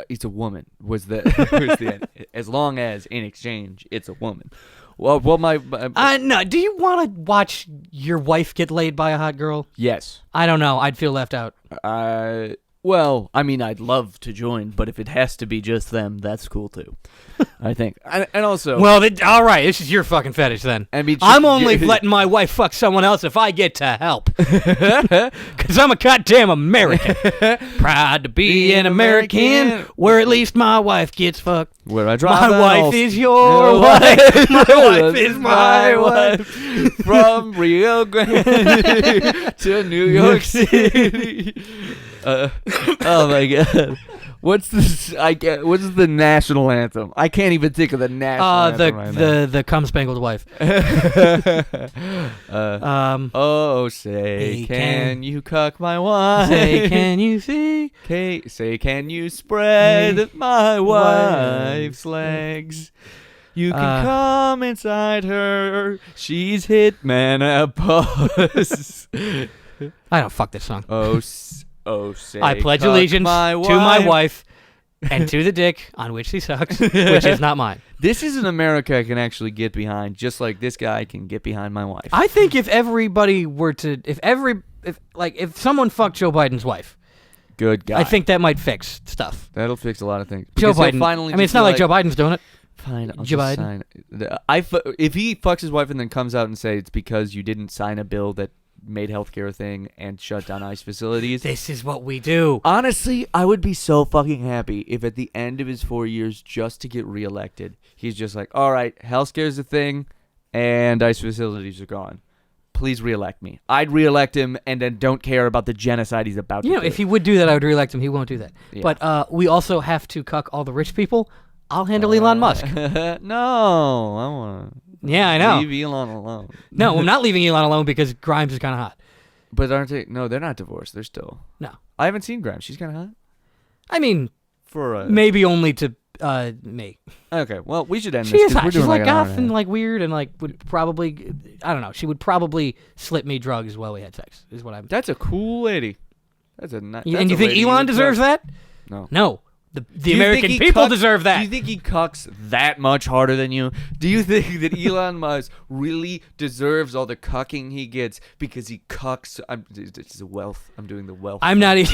It's a woman. Was the end. As long as in exchange it's a woman. Well, my No. Do you want to watch your wife get laid by a hot girl? yes. I don't know. I'd feel left out. Well, I mean, I'd love to join, but if it has to be just them, that's cool too. I think, and also, Well, all right. This is your fucking fetish then. I mean, I'm only letting my wife fuck someone else if I get to help. Because I'm a goddamn American. Proud to be an American where at least my wife gets fucked. where I drive. My wife is your wife. My wife is my wife. From Rio Grande to New York City. Oh my God. What's this? What's the national anthem? I can't even think of the national anthem right now. The cum spangled wife. Oh, say, Hey, can you cuck my wife? Say, can you see? Say, can you spread my wife's legs? You can come inside her. She's Hitman I don't fuck this song. Oh, say, I pledge cuck allegiance my to my wife and to the dick on which she sucks, which is not mine. This is an America I can actually get behind, just like this guy can get behind my wife. I think if everybody were to, if someone fucked Joe Biden's wife, Good guy. I think that might fix stuff. That'll fix a lot of things. Joe Because he'll Biden. finally I mean, it's just not be like Joe Biden's doing it. Fine, I'll Joe just Biden. sign. If he fucks his wife and then comes out and say it's because you didn't sign a bill that made healthcare a thing and shut down ICE facilities. This is what we do. Honestly, I would be so fucking happy if at the end of his 4 years, just to get reelected, he's just like, all right, healthcare's a thing, and ICE facilities are gone. Please reelect me. I'd reelect him and then don't care about the genocide he's about to do. If he would do that, I would reelect him. He won't do that. Yeah. But we also have to cuck all the rich people. I'll handle Elon Musk. No, I want to. Yeah, I know. Leave Elon alone. No, I'm not leaving Elon alone because Grimes is kind of hot. But aren't they? No, they're not divorced. They're still. No. I haven't seen Grimes. She's kind of hot. I mean, For maybe only to me. Okay, well, we should end She this. is 'cause hot. we're She's doing like an hour goth and a and half. like weird and like would probably, I don't know. She would probably slip me drugs while we had sex. Is what I'm. That's a cool lady. That's a And you think Elon deserves that? No. No. The Do you American think he people cucks- deserve that. Do you think he cucks that much harder than you? Do you think that Elon Musk really deserves all the cucking he gets because he cucks? It's wealth. I'm doing the wealth. I'm not even.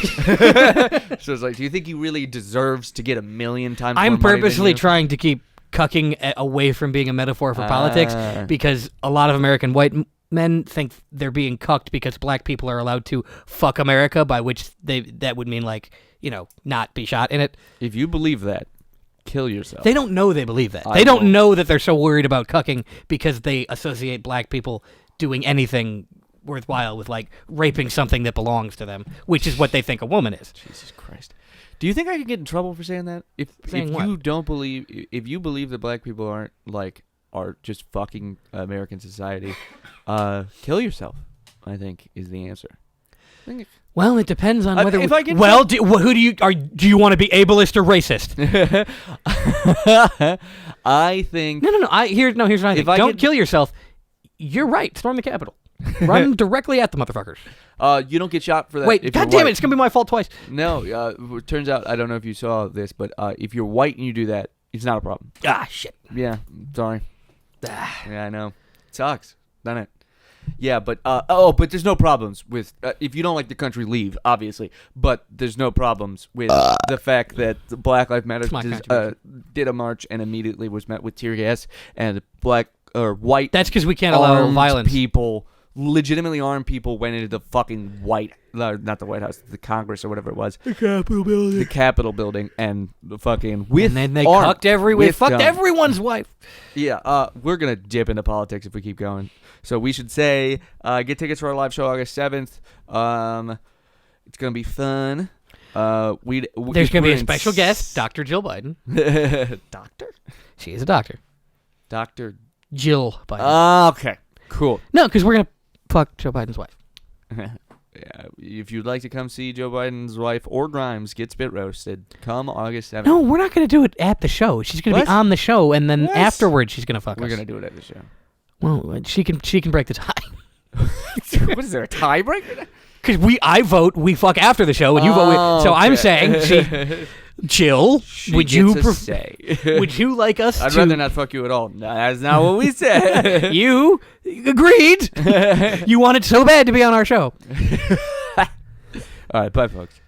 So it's like, do you think he really deserves to get 1,000,000 times I'm more money purposely than you? trying to keep cucking away from being a metaphor for politics because a lot of American white men think they're being cucked because black people are allowed to fuck America, by which that would mean like, not be shot in it. If you believe that, kill yourself. They don't know they believe that. I They don't will. know that they're so worried about cucking because they associate black people doing anything worthwhile with like raping something that belongs to them, which is what they think a woman is. Jesus Christ. Do you think I could get in trouble for saying that? If Saying you what? don't believe, if you believe that black people are just fucking American society, kill yourself, I think is the answer. I think Well, it depends on whether. if I get who do you want to be ableist or racist? I think No. Here's what I think. If I Don't could- kill yourself. You're right. Storm the Capitol. Run directly at the motherfuckers. you don't get shot for that. Wait, if God you're damn it! white. It's gonna be my fault twice. No, it turns out, I don't know if you saw this, but if you're white and you do that, it's not a problem. Ah, shit. Yeah, sorry. Ah. Yeah, I know. It sucks, doesn't it? Yeah, but but there's no problems with if you don't like the country, leave, obviously. But there's no problems with the fact that the Black Lives Matter It's my contribution. did a march and immediately was met with tear gas, and black or white. That's because we can't allow armed violence. people, legitimately armed people, went into the fucking not the White House, the Congress or whatever it was, the Capitol building, and the fucking with And then they armed, cucked with fucked guns. everyone's wife. Yeah, we're gonna dip into politics if we keep going. So we should say, get tickets for our live show August 7th. It's gonna be fun. There's gonna be a special guest, Doctor Jyl Biden. Doctor? She is a doctor. Dr. Jyl Biden. Okay, cool. No, because we're gonna fuck Joe Biden's wife. Yeah, if you'd like to come see Joe Biden's wife or Grimes get spit roasted, come August 7th. No, we're not gonna do it at the show. She's gonna What? be on the show, and then What? afterwards she's gonna fuck We're us. gonna do it at the show. Well, she can break the tie. What is there, a tiebreaker? Because I vote, we fuck after the show, and you vote. So I'm saying, Jill, would you say? would you like us I'd to? rather not fuck you at all. No, that's not what we said. You agreed. You wanted so bad to be on our show. All right, bye, folks.